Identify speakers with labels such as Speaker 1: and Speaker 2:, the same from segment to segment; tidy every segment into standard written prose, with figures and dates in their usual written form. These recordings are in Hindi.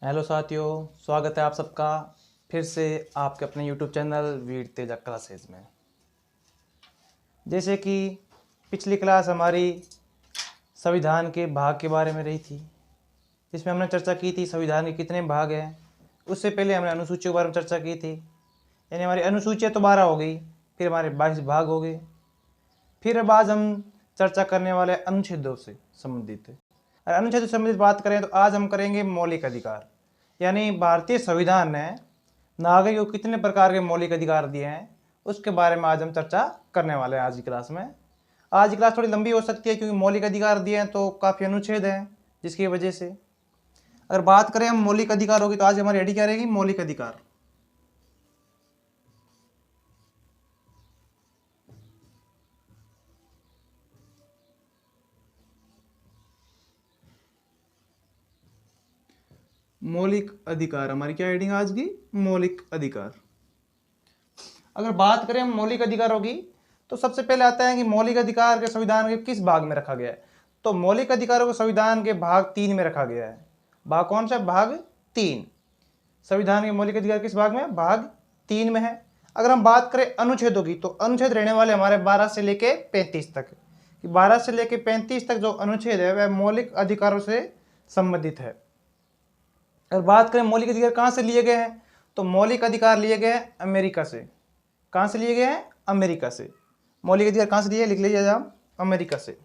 Speaker 1: हेलो साथियों, स्वागत है आप सबका फिर से आपके अपने यूट्यूब चैनल वीर तेजा क्लासेस में। जैसे कि पिछली क्लास हमारी संविधान के भाग के बारे में रही थी, जिसमें हमने चर्चा की थी संविधान के कितने भाग हैं। उससे पहले हमने अनुसूचियों के बारे में चर्चा की थी, यानी हमारी अनुसूचियाँ तो 12 हो गई, फिर हमारे 22 भाग हो गए। फिर अब आज हम चर्चा करने वाले अनुच्छेदों से संबंधित है। और अनुच्छेद से संबंधित बात करें तो आज हम करेंगे मौलिक अधिकार, यानी भारतीय संविधान ने नागरिक को कितने प्रकार के मौलिक अधिकार दिए हैं, उसके बारे में आज हम चर्चा करने वाले हैं आज की क्लास में। आज की क्लास थोड़ी लंबी हो सकती है क्योंकि मौलिक अधिकार दिए हैं तो काफ़ी अनुच्छेद हैं, जिसकी वजह से अगर बात करें हम मौलिक अधिकारों की तो आज हमारी हेडिंग क्या रहेगी? मौलिक अधिकार। मौलिक अधिकार हमारी क्या हेडिंग आज की? मौलिक अधिकार। अगर बात करें हम मौलिक अधिकारों की तो सबसे पहले आता है कि मौलिक अधिकार के संविधान के किस भाग में रखा गया है। तो मौलिक अधिकारों को संविधान के भाग 3 में रखा गया है। भाग कौन सा? भाग 3। संविधान के मौलिक अधिकार किस भाग में? भाग 3 में है। अगर हम बात करें अनुच्छेदों की तो अनुच्छेद रहने वाले हमारे 12 से लेके 35 तक। 12 से लेके 35 तक जो अनुच्छेद है वह मौलिक अधिकारों से संबंधित है। अगर बात करें मौलिक अधिकार कहाँ से लिए गए हैं तो मौलिक अधिकार लिए गए हैं अमेरिका से। कहाँ से लिए गए हैं? अमेरिका से। मौलिक अधिकार कहाँ से लिए? लिख लीजिए आप, अमेरिका से।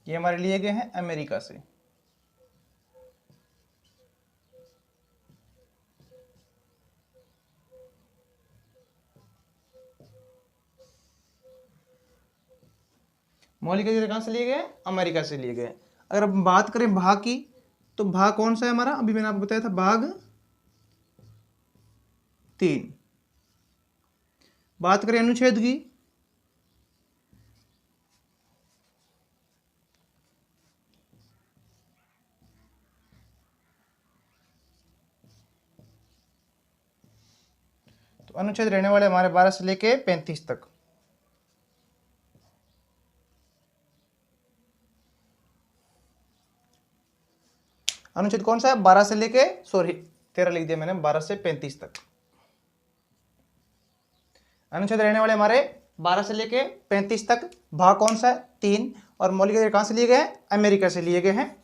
Speaker 1: ये हमारे लिए गए हैं अमेरिका से। मौलिक अधिकार कहाँ से लिए गए? अमेरिका से लिए गए। अगर अब बात करें भाग की तो भाग कौन सा है हमारा? अभी मैंने आपको बताया था भाग 3। बात करें अनुच्छेद की तो अनुच्छेद रहने वाले हमारे 12 से लेके 35 तक। अनुच्छेद कौन सा है? 12 से लेके 13 लिख दिया मैंने, 12 से 35 तक अनुच्छेद रहने वाले हमारे 12 से लेके 35 तक। भाग कौन सा है? 3। और मौलिक अधिकार कहां से लिए गए हैं? अमेरिका से लिए गए हैं।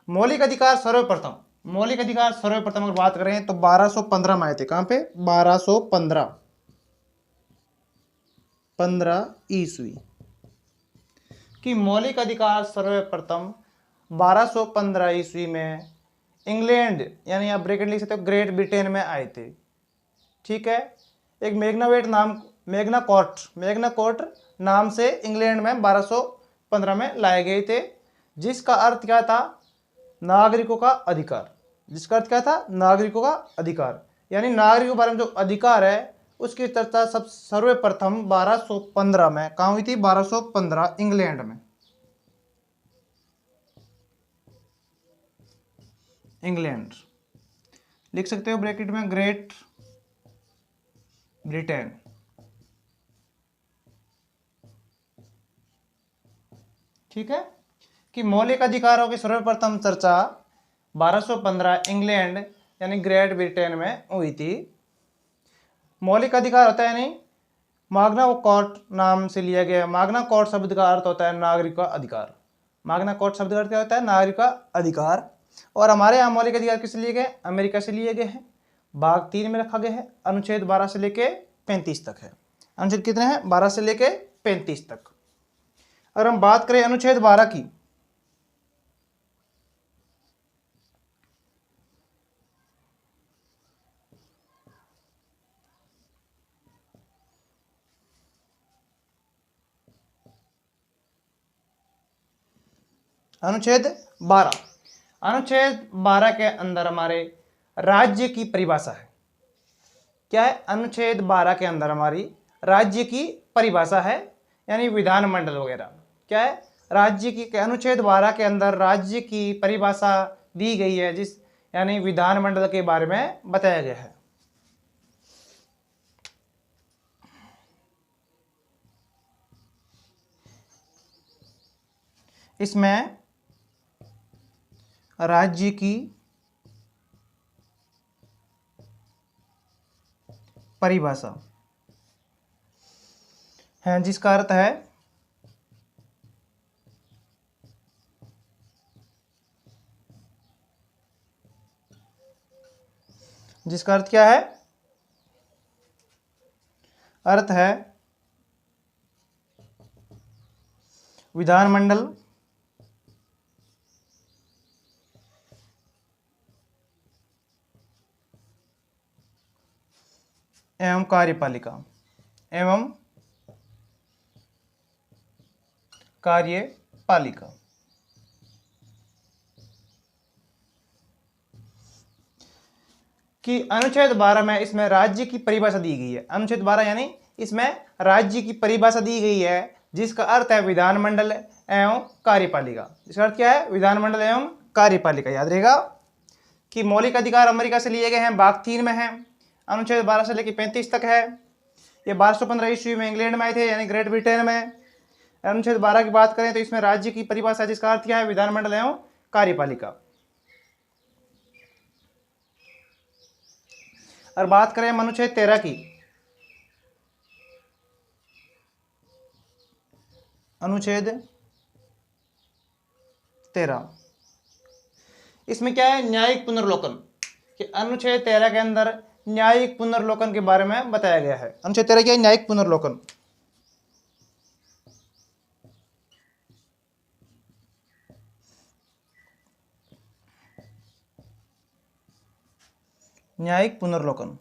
Speaker 1: मौलिक अधिकार सर्वप्रथम अगर बात करें तो 1215 में आए थे। कहां पे? 1215 ईस्वी की मौलिक अधिकार सर्वप्रथम 1215 ईस्वी में इंग्लैंड, यानी आप ब्रैकेट लिख सकते हो, ग्रेट ब्रिटेन में आए थे। ठीक है। एक मैग्ना कोर्ट नाम से इंग्लैंड में 1215 में लाए गए थे, जिसका अर्थ क्या था? नागरिकों का अधिकार। जिसका अर्थ क्या था? नागरिकों का अधिकार, यानी नागरिकों के बारे में जो अधिकार है उसकी चर्चा सब सर्वप्रथम 1215 में कहाँ हुई थी? 1215 इंग्लैंड में। इंग्लैंड लिख सकते हो ब्रैकेट में, ग्रेट ब्रिटेन। ठीक है कि मौलिक अधिकारों की सर्वप्रथम चर्चा 1215 इंग्लैंड यानी ग्रेट ब्रिटेन में हुई थी। मौलिक अधिकार होता है यानी माग्ना कॉर्ट नाम से लिया गया। माग्ना कॉर्ट शब्द का अर्थ होता है नागरिक का अधिकार। माग्ना कॉर्ट शब्द का अर्थ क्या होता है? नागरिक का अधिकार। और हमारे यहाँ मौलिक अधिकार किस लिए गए? अमेरिका से लिए गए हैं। भाग 3 में रखा गया है। अनुच्छेद 12 से लेके 35 तक है। अनुच्छेद कितने हैं? 12 से लेके 35 तक। अगर हम बात करें अनुच्छेद 12 की अनुच्छेद 12 के अंदर हमारे राज्य की परिभाषा है। क्या है? अनुच्छेद 12 के अंदर हमारी राज्य की परिभाषा है, यानी विधानमंडल वगैरह। क्या है? राज्य की, अनुच्छेद 12 के अंदर राज्य की परिभाषा दी गई है, जिस यानी विधानमंडल के बारे में बताया गया है। इसमें राज्य की परिभाषा है, जिसका अर्थ है जिसका अर्थ क्या है? अर्थ है विधानमंडल एवं कार्यपालिका कि अनुच्छेद 12 में इसमें राज्य की परिभाषा दी गई है। अनुच्छेद 12 यानी इसमें राज्य की परिभाषा दी गई है, जिसका अर्थ है विधानमंडल एवं कार्यपालिका। इसका अर्थ क्या है? विधानमंडल एवं कार्यपालिका। याद रहेगा कि मौलिक अधिकार अमेरिका से लिए गए हैं, भाग 3 में है, अनुच्छेद 12 से लेकर 35 तक है। ये 1215 ईस्वी में इंग्लैंड में आए थे, यानी ग्रेट ब्रिटेन में। अनुच्छेद 12 की बात करें तो इसमें राज्य की परिभाषा, जिसका अर्थ क्या है? विधानमंडल एवं कार्यपालिका। और बात करें अनुच्छेद 13 की, अनुच्छेद 13 इसमें क्या है? न्यायिक पुनर्लोकन। कि अनुच्छेद 13 के अंदर न्यायिक पुनर्लोकन के बारे में बताया गया है। अनुच्छेद 13 क्या है? न्यायिक पुनर्लोकन। न्यायिक पुनर्लोकन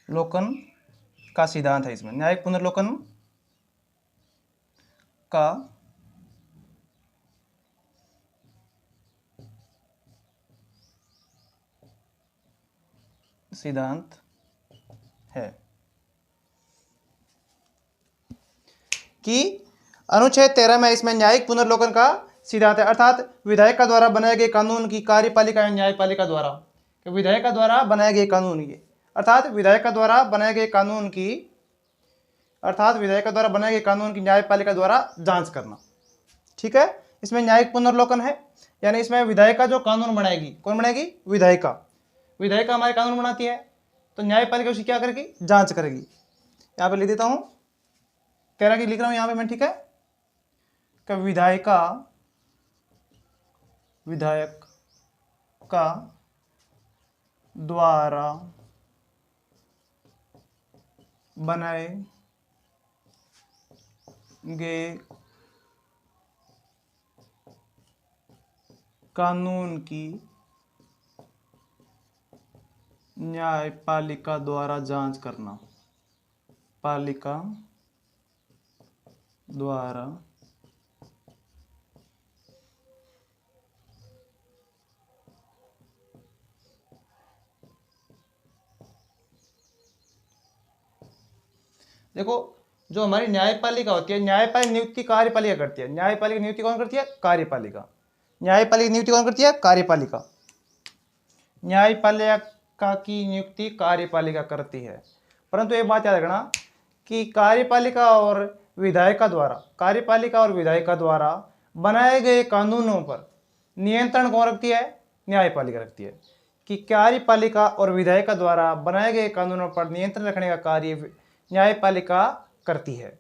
Speaker 1: लोकन का सिद्धांत है। इसमें न्यायिक पुनर्लोकन का सिद्धांत है कि अनुच्छेद 13 में इसमें न्यायिक पुनर्लोकन का सिद्धांत है, अर्थात विधायिका द्वारा बनाए गए कानून की कार्यपालिका एवं न्यायपालिका द्वारा, विधायिका द्वारा बनाए गए कानून की, अर्थात विधायिका द्वारा बनाए गए कानून की, अर्थात विधायिका द्वारा बनाए गए कानून की न्यायपालिका द्वारा जांच करना। ठीक है, इसमें न्यायिक पुनर्लोकन है, यानी इसमें विधायिका जो कानून बनाएगी, कौन बनाएगी? विधायिका। विधायिका हमारे कानून बनाती है, तो न्यायपालिका उसकी क्या करेगी? जांच करेगी। यहाँ पे लिख देता हूं, 13 की लिख रहा हूं यहाँ पे मैं। ठीक है, कि विधायिका द्वारा बनाए गए कानून की न्यायपालिका द्वारा जांच करना। पालिका द्वारा देखो, जो हमारी न्यायपालिका होती है, न्यायपालिका नियुक्ति कार्यपालिका करती है। न्यायपालिका नियुक्ति कौन करती है? कार्यपालिका। न्यायपालिका नियुक्ति कौन करती है? कार्यपालिका। न्यायपालिका की नियुक्ति कार्यपालिका करती है। परंतु एक बात याद रखना कि कार्यपालिका और विधायिका द्वारा बनाए गए कानूनों पर नियंत्रण कौन रखती है? न्यायपालिका रखती है। कि कार्यपालिका और विधायिका द्वारा बनाए गए कानूनों पर नियंत्रण रखने का कार्य न्यायपालिका करती है।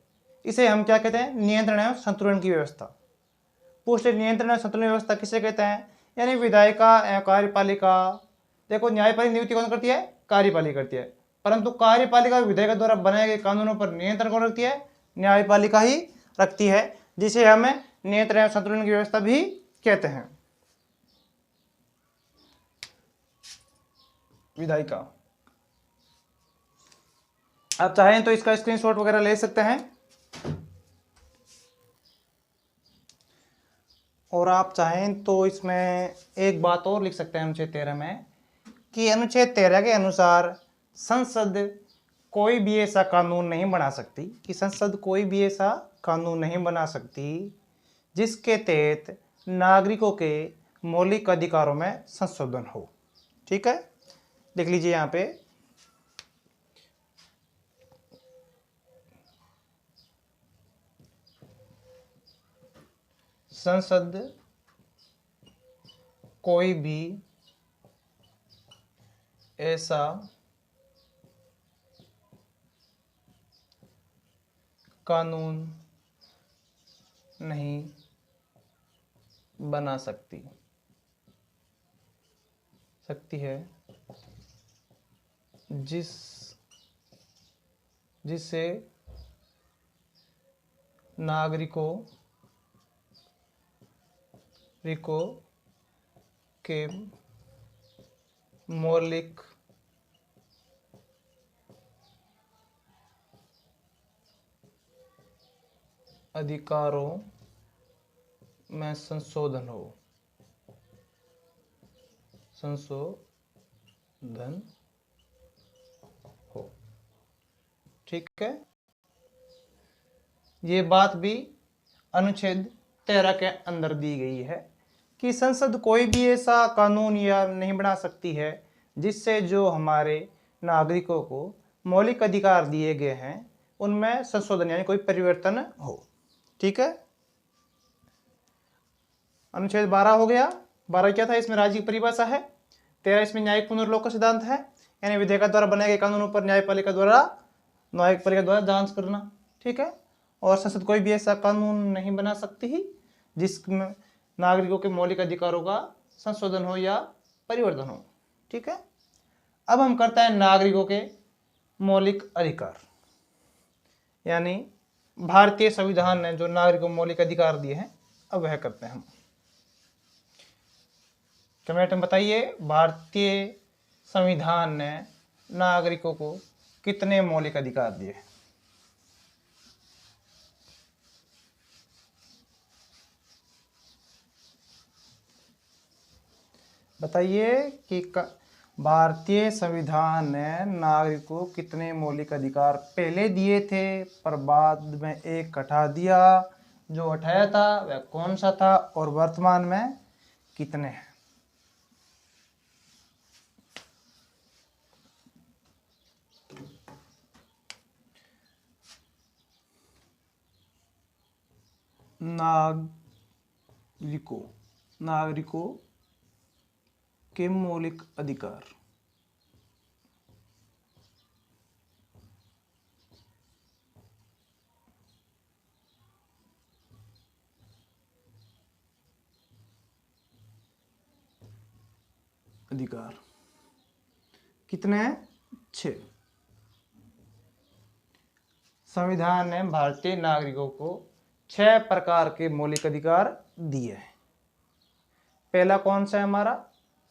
Speaker 1: इसे हम क्या कहते हैं? नियंत्रण एवं संतुलन की व्यवस्था। पूछ ले, नियंत्रण एवं संतुलन व्यवस्था किसे कहते हैं? यानी विधायिका एवं कार्यपालिका। देखो, न्यायपालिका नियुक्ति कौन करती है? कार्यपालिका करती है, परंतु कार्यपालिका और विधायिका द्वारा बनाए गए कानूनों पर नियंत्रण कौन रखती है? न्यायपालिका ही रखती है, जिसे हमें नियंत्रण एवं संतुलन की व्यवस्था भी कहते हैं। विधायिका, आप चाहें तो इसका स्क्रीनशॉट वगैरह ले सकते हैं, और आप चाहें तो इसमें एक बात और लिख सकते हैं अनुच्छेद 13 में, कि अनुच्छेद 13 के अनुसार संसद कोई भी ऐसा कानून नहीं बना सकती, कि संसद कोई भी ऐसा कानून नहीं बना सकती जिसके तहत नागरिकों के मौलिक अधिकारों में संशोधन हो। ठीक है, देख लीजिए यहाँ पे, संसद कोई भी ऐसा कानून नहीं बना सकती है जिससे नागरिकों के मौलिक अधिकारों में संशोधन हो। ठीक है, ये बात भी अनुच्छेद 13 के अंदर दी गई है कि संसद कोई भी ऐसा कानून या नहीं बना सकती है जिससे जो हमारे नागरिकों को मौलिक अधिकार दिए गए हैं उनमें संशोधन यानी कोई परिवर्तन हो। ठीक है, अनुच्छेद 12 हो गया। 12 क्या था? इसमें राज्य की परिभाषा है। 13 इसमें न्यायिक पुनर्लोक का सिद्धांत है, यानी विधेयक द्वारा बनाए गए कानूनों पर न्यायपालिका द्वारा जांच करना। ठीक है, और संसद कोई भी ऐसा कानून नहीं बना सकती ही जिसमें नागरिकों के मौलिक अधिकारों का संशोधन हो या परिवर्तन हो। ठीक है, अब हम करते हैं नागरिकों के मौलिक अधिकार, यानी भारतीय संविधान ने जो नागरिकों को मौलिक अधिकार दिए हैं अब वह करते हैं हम। कमेंट में बताइए, भारतीय संविधान ने नागरिकों को कितने मौलिक अधिकार दिए? बताइए कि भारतीय संविधान ने नागरिकों को कितने मौलिक अधिकार पहले दिए थे पर बाद में एक हटा दिया। जो हटाया था वह कौन सा था और वर्तमान में कितने हैं? नागरिकों के मौलिक अधिकार। कितने हैं? 6। संविधान ने भारतीय नागरिकों को 6 प्रकार के मौलिक अधिकार दिए हैं। पहला कौन सा है हमारा?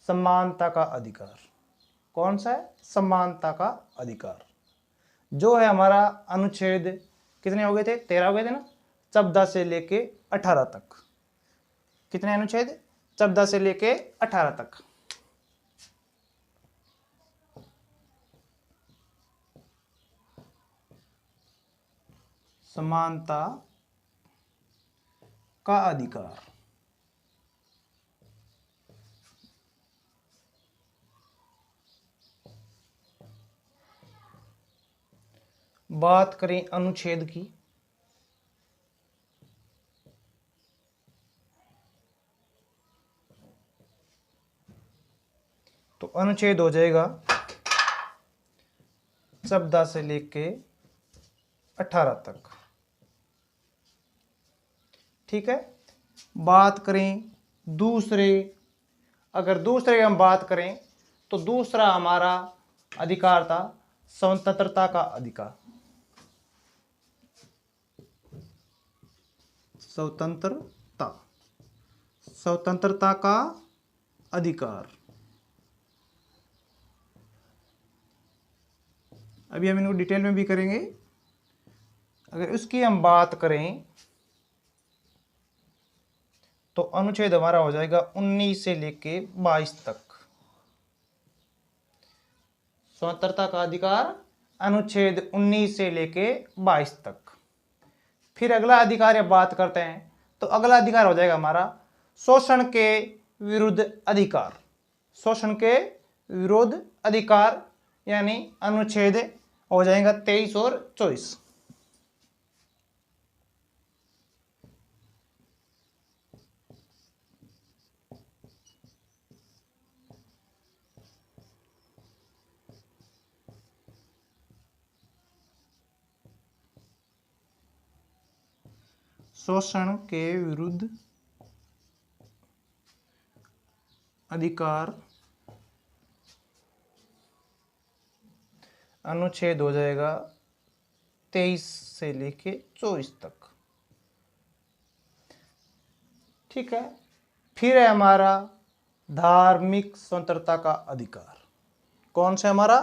Speaker 1: समानता का अधिकार। कौन सा है? समानता का अधिकार, जो है हमारा अनुच्छेद कितने हो गए थे? 13 हो गए थे ना, 14 से लेके 18 तक। कितने अनुच्छेद? 14 से लेके 18 तक। समानता का अधिकार। बात करें अनुच्छेद की, तो अनुच्छेद हो जाएगा 14 से लेके 18 तक। ठीक है, बात करें दूसरे, अगर दूसरे हम बात करें तो दूसरा हमारा अधिकार था स्वतंत्रता का अधिकार। स्वतंत्रता का अधिकार। अभी हम इनको डिटेल में भी करेंगे। अगर उसकी हम बात करें तो अनुच्छेद हमारा हो जाएगा 19 से लेके 22 तक। स्वतंत्रता का अधिकार अनुच्छेद 19 से लेके 22 तक। फिर अगला अधिकार बात करते हैं तो अगला अधिकार हो जाएगा हमारा शोषण के विरुद्ध अधिकार। शोषण के विरुद्ध अधिकार यानी अनुच्छेद हो जाएगा 23 और 24। 23 शोषण के विरुद्ध अधिकार अनुच्छेद हो जाएगा 23 से लेके 24 तक। ठीक है। फिर है हमारा धार्मिक स्वतंत्रता का अधिकार। कौन सा हमारा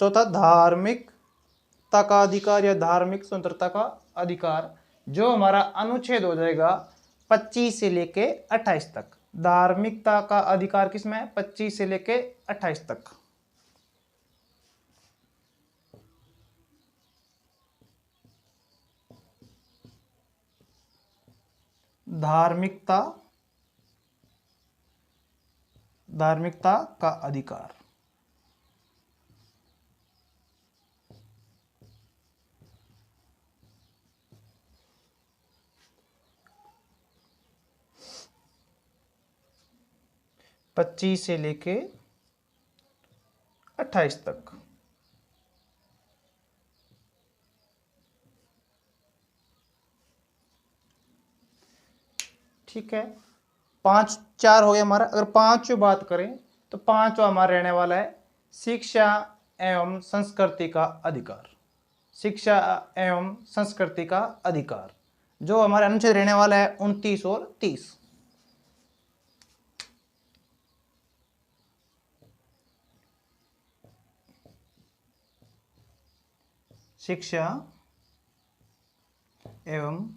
Speaker 1: चौथा, धार्मिकता का अधिकार या धार्मिक स्वतंत्रता का अधिकार, जो हमारा अनुच्छेद हो जाएगा 25 से लेके 28 तक। धार्मिकता का अधिकार किसमें है? 25 से लेके 28 तक। धार्मिकता का अधिकार। पच्चीस से लेके 28 तक। ठीक है। 5 4 हो गया हमारा। अगर 5 बात करें तो 5 हमारा रहने वाला है शिक्षा एवं संस्कृति का अधिकार। शिक्षा एवं संस्कृति का अधिकार, जो हमारे अनुच्छेद रहने वाला है 29 और 30। शिक्षा एवं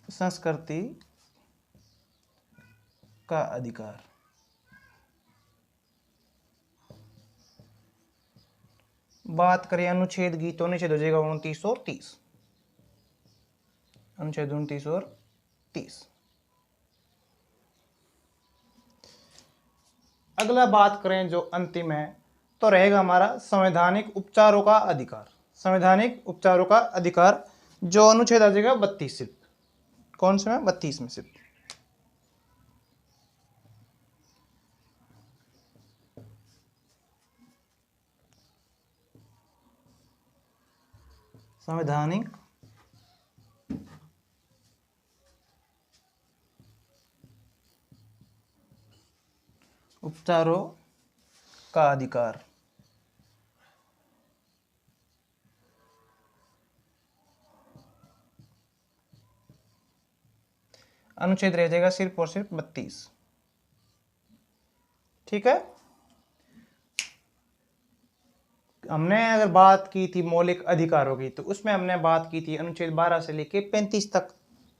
Speaker 1: संस्कृति का अधिकार। बात करें अनुच्छेद की तो अनुच्छेद हो जाएगा 29 और 30। अनुच्छेद 29 और 30। अगला बात करें जो अंतिम है तो रहेगा हमारा संवैधानिक उपचारों का अधिकार। संवैधानिक उपचारों का अधिकार, जो अनुच्छेद आ जाएगा 32 सिर्फ। कौन से में? 32 में सिर्फ। संवैधानिक उपचारों का अधिकार। अनुच्छेद रह जाएगा सिर्फ और सिर्फ 32। ठीक है। हमने अगर बात की थी मौलिक अधिकारों की, तो उसमें हमने बात की थी अनुच्छेद 12 से लेके 35 तक।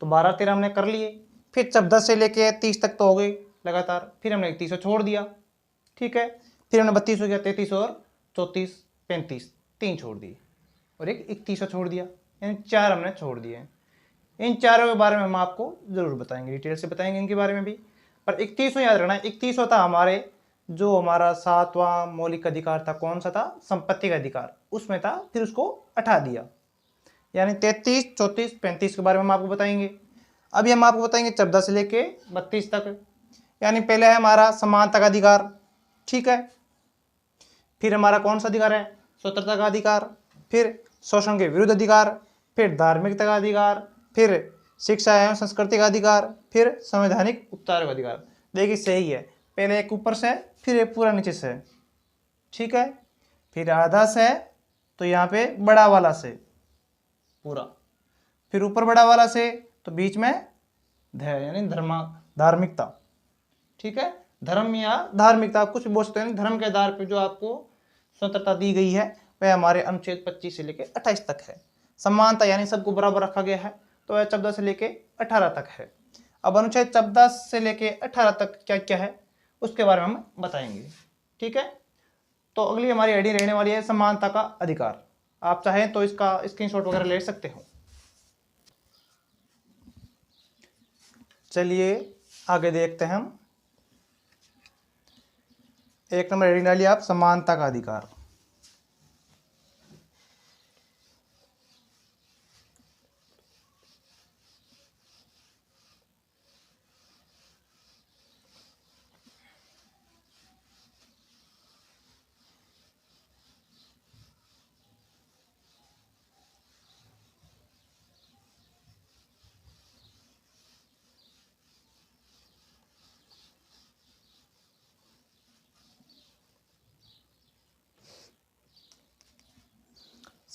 Speaker 1: तो 12 13 हमने कर लिए। फिर 14 से लेके 30 तक तो हो गए लगातार। फिर हमने 31 छोड़ दिया। ठीक है। फिर हमने 32 हो गया, 33 और 34 35 3 छोड़ दिए, और एक 31 छोड़ दिया, यानी 4 हमने छोड़ दिए। इन चारों के बारे में हम आपको जरूर बताएंगे, डिटेल से बताएंगे इनके बारे में भी। पर 31 याद रखना, 31 था हमारे जो हमारा 7वां मौलिक अधिकार था। कौन सा था? संपत्ति का अधिकार, उसमें था। फिर उसको हटा दिया, यानी 33 34 35 के बारे में हम आपको बताएंगे। अभी हम आपको बताएंगे 14 से लेके 32 तक। यानी पहले है हमारा समानता का अधिकार। ठीक है। फिर हमारा कौन सा अधिकार है? स्वतंत्रता का अधिकार। फिर शोषण के विरुद्ध अधिकार। फिर धार्मिकता का अधिकार। फिर शिक्षा एवं संस्कृति का अधिकार। फिर संवैधानिक उपचार का अधिकार। देखिए सही है, पहले एक ऊपर से, फिर एक पूरा नीचे से। ठीक है। फिर आधा से, तो यहाँ पे बड़ा वाला से पूरा, फिर ऊपर बड़ा वाला से, तो बीच में यानी धार्मिकता। ठीक है। धर्म या धार्मिकता कुछ भी बोल सकते हैं। धर्म के आधार पर जो आपको स्वतंत्रता दी गई है वह हमारे अनुच्छेद 25 से लेकर 28 तक है। समानता यानी सबको बराबर रखा गया है, तो वह 14 से लेके 18 तक है। अब अनुच्छेद 14 से लेके 18 तक क्या क्या है उसके बारे में हम बताएंगे। ठीक है। तो अगली हमारी आईडी रहने वाली है समानता का अधिकार। आप चाहें तो इसका स्क्रीनशॉट वगैरह ले सकते हो। चलिए आगे देखते हैं हम। एक नंबर हेडिंग डालिए आप, समानता का अधिकार।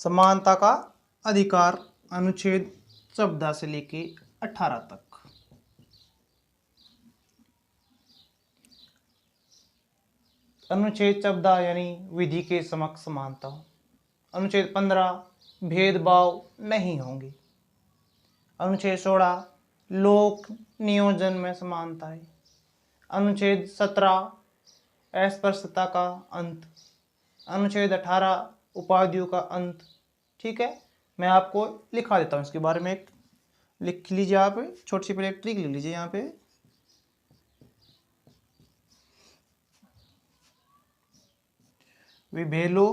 Speaker 1: समानता का अधिकार अनुच्छेद 14 से लेके 18 तक। अनुच्छेद 14 यानी विधि के समक्ष समानता। अनुच्छेद 15 भेदभाव नहीं होंगे। अनुच्छेद 16 लोक नियोजन में समानता है। अनुच्छेद 17 अस्पृश्यता का अंत। अनुच्छेद 18 उपाधियों का अंत। ठीक है, मैं आपको लिखा देता हूँ इसके बारे में, एक लिख लीजिए आप, छोटी सी पहले एक ट्रिक लिख लीजिए यहाँ पे। विभेलो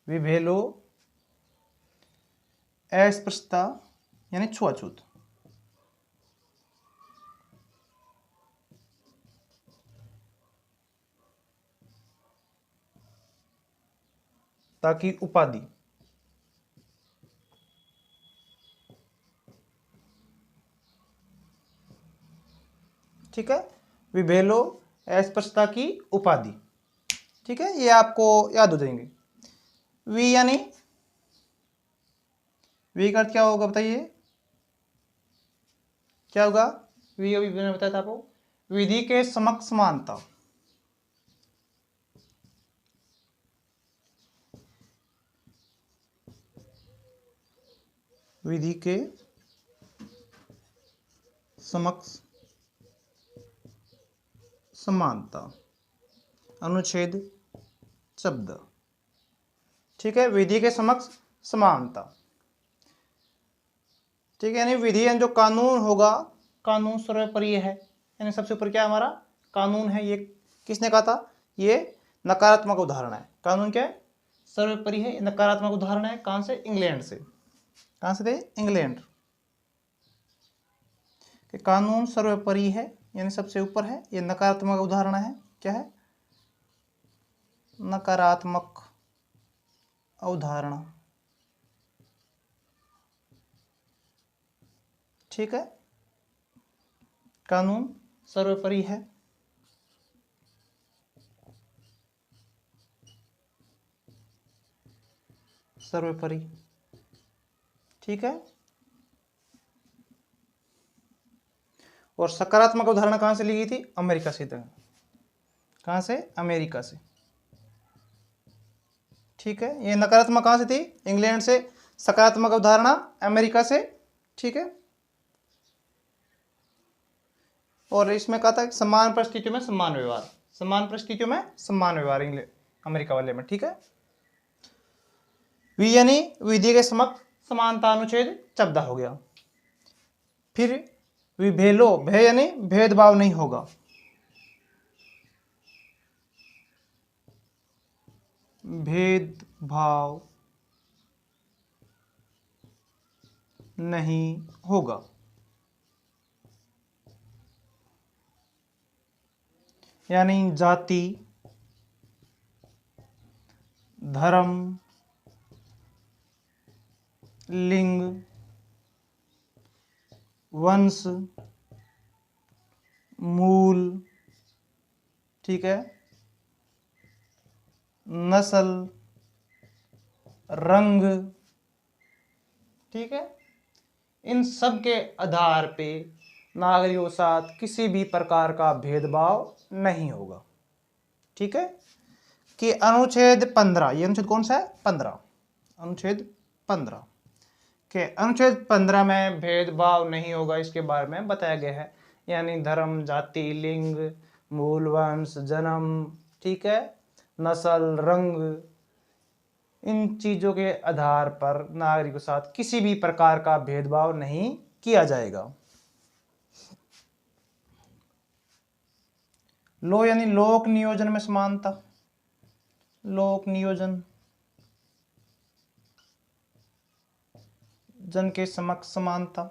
Speaker 1: विभेलो अस्पृश्यता यानी छुआछूत। ताकि उपाधि। ठीक है, विभेलो अस्पृश्यता की उपाधि। ठीक है, ये आपको याद हो जाएंगे। वी यानी वी का अर्थ क्या होगा बताइए, क्या होगा? वी अभी मैंने बताया था आपको, विधि के समक्ष समानता। विधि के समक्ष समानता अनुच्छेद 14। ठीक है, विधि के समक्ष समानता। ठीक है, यानी विधि यानी जो कानून होगा, कानून सर्वोपरि है, यानी सबसे ऊपर क्या हमारा कानून है। ये किसने कहा था? ये नकारात्मक उदाहरण है। कानून क्या है? सर्वोपरि है, नकारात्मक उदाहरण है। कहां से? इंग्लैंड से। कहां से थे? इंग्लैंड के। कानून सर्वोपरि है यानी सबसे ऊपर है, ये नकारात्मक उदाहरण है। क्या है? नकारात्मक अवधारणा। ठीक है, कानून सर्वोपरि है। सर्वोपरि। ठीक है, और सकारात्मक उदाहरण कहां से ली गई थी? अमेरिका से। कहां से? अमेरिका से। ठीक है, ये नकारात्मक कहां से थी? इंग्लैंड से। सकारात्मक अवधारणा अमेरिका से। ठीक है, और इसमें कहा था कि समान परिस्थितियों में समान व्यवहार। समान परिस्थितियों में समान व्यवहार इंग्लैंड अमेरिका वाले में। ठीक है, वी यानी विधि के समक्ष समानता अनुच्छेद 14 हो गया। फिर विभेलो, भे यानी भेदभाव नहीं होगा। भेदभाव नहीं होगा। यानी जाति, धर्म, लिंग, वंश, मूल, ठीक है, नस्ल, रंग, ठीक है, इन सब के आधार पे नागरिकों के साथ किसी भी प्रकार का भेदभाव नहीं होगा। ठीक है, कि अनुच्छेद 15, ये अनुच्छेद कौन सा है? 15। अनुच्छेद 15 के अनुच्छेद 15 में भेदभाव नहीं होगा, इसके बारे में बताया गया है। यानी धर्म, जाति, लिंग, मूल, वंश, जन्म, ठीक है, नस्ल, रंग, इन चीजों के आधार पर नागरिकों के साथ किसी भी प्रकार का भेदभाव नहीं किया जाएगा। लो यानी लोक नियोजन में समानता। लोक नियोजन, जन के समक्ष समानता।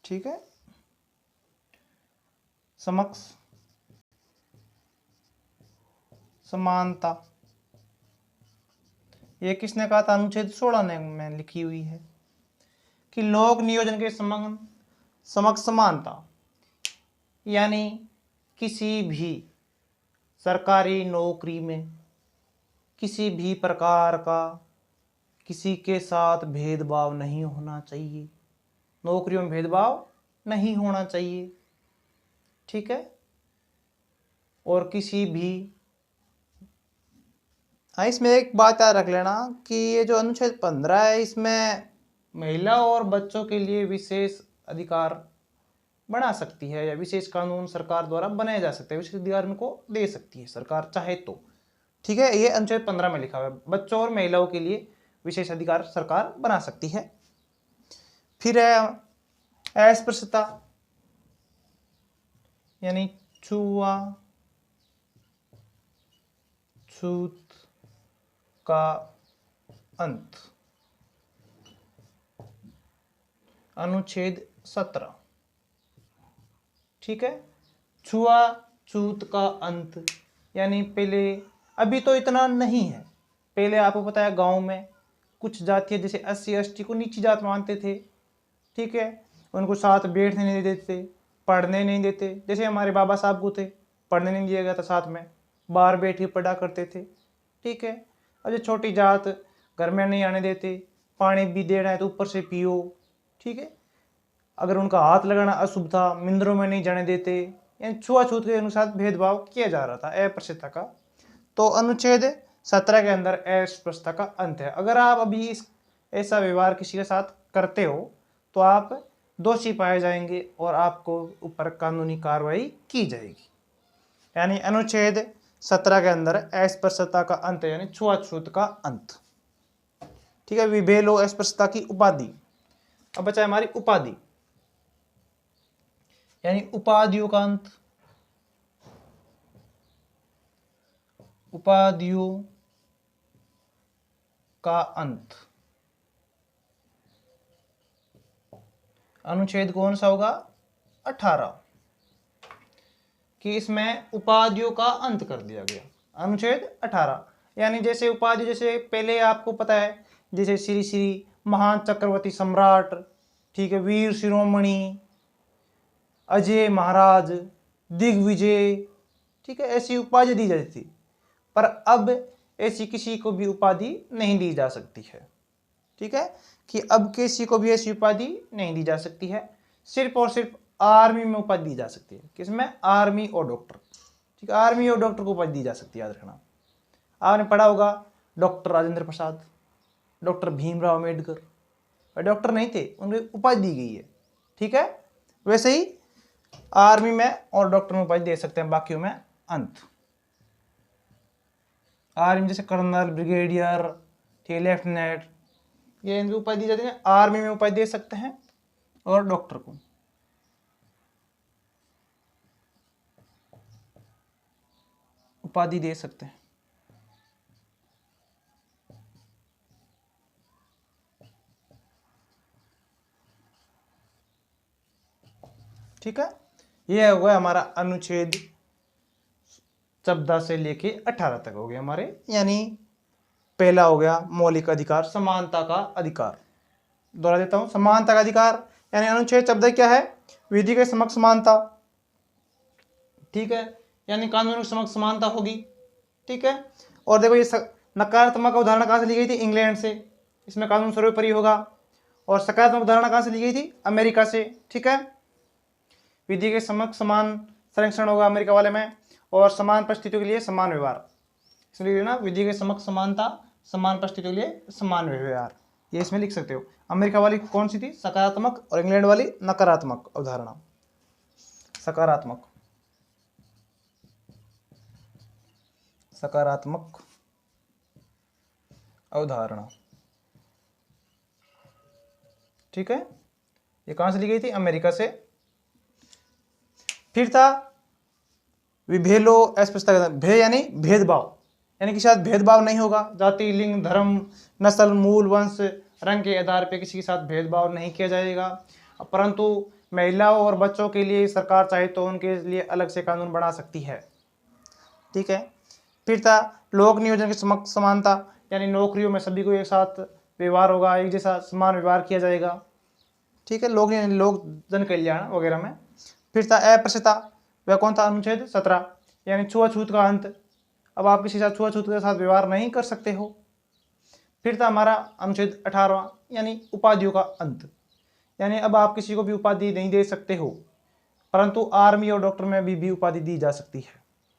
Speaker 1: ठीक है, समक्ष समानता, ये किसने कहा था? अनुच्छेद 16 में लिखी हुई है कि लोक नियोजन के संबंध समक्ष समानता यानी किसी भी सरकारी नौकरी में किसी भी प्रकार का किसी के साथ भेदभाव नहीं होना चाहिए, नौकरियों में भेदभाव नहीं होना चाहिए, ठीक है। और किसी भी, हाँ, इसमें एक बात याद रख लेना कि ये जो अनुच्छेद 15 है इसमें महिला और बच्चों के लिए विशेष अधिकार बना सकती है, या विशेष कानून सरकार द्वारा बनाए जा सकते हैं, विशेष अधिकार इनको दे सकती है सरकार चाहे तो, ठीक है। ये अनुच्छेद 15 में लिखा हुआ है, बच्चों और महिलाओं के लिए विशेष अधिकार सरकार बना सकती है। फिर है अस्पृश्यता यानी छुआछूत का अंत, अनुच्छेद 17, ठीक है। छुआछूत का अंत यानी पहले, अभी तो इतना नहीं है, पहले आपको पता है गांव में कुछ जातियां जैसे SC ST को नीची जात मानते थे, ठीक है, उनको साथ बैठने नहीं देते, पढ़ने नहीं देते, जैसे हमारे बाबा साहब को थे, पढ़ने नहीं दिया गया था, साथ में बाहर बैठे पढ़ा करते थे, ठीक है। अब जो छोटी जात घर में नहीं आने देते, पानी भी देना है तो ऊपर से पियो, ठीक है। अगर उनका हाथ लगाना अशुभ था, मंदिरों में नहीं जाने देते, यानी छुआछूत के अनुसार भेदभाव किया जा रहा था, अस्पृश्यता का। तो अनुच्छेद 17 के अंदर अस्पृश्यता का अंत है। अगर आप अभी ऐसा व्यवहार किसी के साथ करते हो तो आप दोषी पाए जाएंगे और आपको ऊपर कानूनी कार्रवाई की जाएगी। यानी अनुच्छेद 17 के अंदर अस्पृश्यता का अंत है, यानी छुआछूत का अंत, ठीक है। विभेलो अस्पृश्यता की उपाधि। अब बचा है हमारी उपाधि, यानी उपाधियों का अंत, उपाधियों का अंत। अनुच्छेद कौन सा होगा? 18, कि इसमें उपाधियों का अंत कर दिया गया, अनुच्छेद 18। यानी जैसे उपाधि, जैसे पहले आपको पता है, जैसे श्री श्री महान चक्रवर्ती सम्राट, ठीक है, वीर शिरोमणि, अजय महाराज, दिग्विजय, ठीक है, ऐसी उपाधि दी जाती थी। पर अब ऐसी किसी को भी उपाधि नहीं दी जा सकती है, ठीक है, कि अब किसी को भी ऐसी उपाधि नहीं दी जा सकती है, सिर्फ और सिर्फ आर्मी में उपाधि दी जा सकती है। किसमें? आर्मी और डॉक्टर, ठीक है, आर्मी और डॉक्टर को उपाधि दी जा सकती है, याद रखना। आपने पढ़ा होगा doctor Rajendra Prasad, doctor Bhimrao Ambedkar, doctor नहीं थे, उन्हें उपाधि दी गई है, ठीक है। वैसे ही आर्मी में और डॉक्टर में उपाधि दे सकते हैं, बाकियों में अंत। आर्मी जैसे कर्नल, ब्रिगेडियर, ठीक, लेफ्टिनेंट, ये इनकी उपाधि दी जाती है। आर्मी में उपाधि दे सकते हैं और डॉक्टर को उपाधि दे सकते हैं, ठीक है। ये हो गया हमारा अनुच्छेद 14 से लेके 18 तक हो गया हमारे, यानी पहला हो गया मौलिक अधिकार, समानता का अधिकार। दोहरा देता हूं, समानता का अधिकार यानी अनुच्छेद 14 क्या है? विधि के समक्ष समानता, ठीक है, यानी कानून के समक्ष समानता होगी, ठीक है। और देखो ये नकारात्मक अवधारणा कहां से ली गई थी? इंग्लैंड से, इसमें कानून सर्वोपरि होगा। और सकारात्मक अवधारणा कहां से ली गई थी? अमेरिका से, ठीक है। विधि के समक्ष समान संरक्षण होगा अमेरिका वाले में, और समान परिस्थितियों के लिए समान व्यवहार, इसलिए ना विधि के समक्ष समानता, समान परिस्थितियों के लिए समान व्यवहार, ये इसमें लिख सकते हो। अमेरिका वाली कौन सी थी? सकारात्मक, और इंग्लैंड वाली नकारात्मक अवधारणा। सकारात्मक, सकारात्मक अवधारणा, ठीक है। ये कहां से ली गई थी? अमेरिका से। फिर था विभेलो अस्पृश्यता, भे यानी भेदभाव, यानी किसी साथ भेदभाव नहीं होगा, जाति, लिंग, धर्म, नस्ल, मूल, वंश, रंग के आधार पर किसी के साथ भेदभाव नहीं किया जाएगा। परंतु महिलाओं और बच्चों के लिए सरकार चाहे तो उनके लिए अलग से कानून बना सकती है, ठीक है। फिर था लोक नियोजन की समक्ष समानता, यानी नौकरियों में सभी को एक साथ व्यवहार होगा, एक जैसा समान व्यवहार किया जाएगा, ठीक है, लोग जन कल्याण वगैरह में। फिर था अस्पृश्यता, वह कौन था? अनुच्छेद 17, यानी छुआछूत का अंत। अब आप किसी साथ छुआछूत के साथ व्यवहार नहीं कर सकते हो। फिर था हमारा अनुच्छेद 18, यानी उपाधियों का अंत, यानी अब आप किसी को भी उपाधि नहीं दे सकते हो, परंतु आर्मी और डॉक्टर में भी उपाधि दी जा सकती है।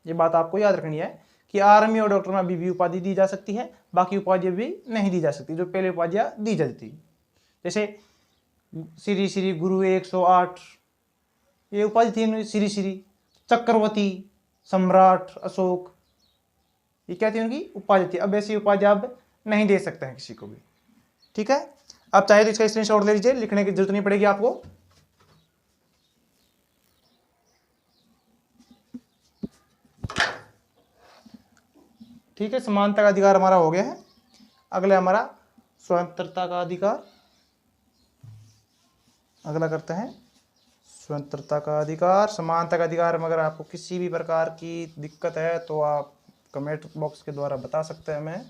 Speaker 1: ये बात आपको याद रखनी है कि आर्मी और डॉक्टर में भी उपाधि दी जा सकती है, बाकी उपाधियां भी नहीं दी जा सकती जो पहले उपाधियां दी जाती थी, जैसे श्री श्री गुरु 108, ये उपाधि थी श्री श्री। चक्रवर्ती, सम्राट, अशोक, ये क्या थी? उनकी उपाधि थी। अब ऐसी उपाधि आप नहीं दे सकते हैं किसी को भी, ठीक है। अब चाहे तो इसका स्क्रीनशॉट ले लीजिए, लिखने की जरूरत नहीं पड़ेगी आपको। ठीक है, समानता का अधिकार हमारा हो गया है। अगला हमारा स्वतंत्रता का अधिकार। अगला करते हैं स्वतंत्रता का अधिकार, समानता का अधिकार में अगर आपको किसी भी प्रकार की दिक्कत है तो आप कमेंट बॉक्स के द्वारा बता सकते हैं हमें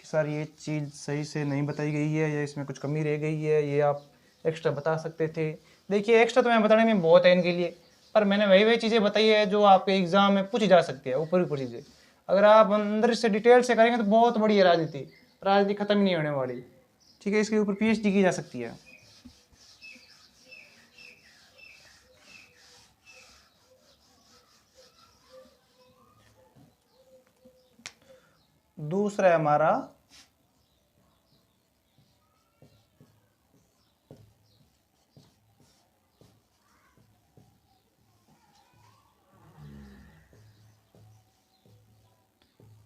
Speaker 1: कि सर ये चीज़ सही से नहीं बताई गई है या इसमें कुछ कमी रह गई है, ये आप एक्स्ट्रा बता सकते थे। देखिए एक्स्ट्रा तो मैं बताने में बहुत है इनके लिए, पर मैंने वही चीज़ें बताई है जो आपके एग्जाम में पूछी जा सकती है, ऊपर ऊपर चीज़ें। अगर आप अंदर से डिटेल से करेंगे तो बहुत बड़ी है राजनीति खत्म ही नहीं होने वाली, ठीक है। इसके ऊपर PhD की जा सकती है। दूसरा है हमारा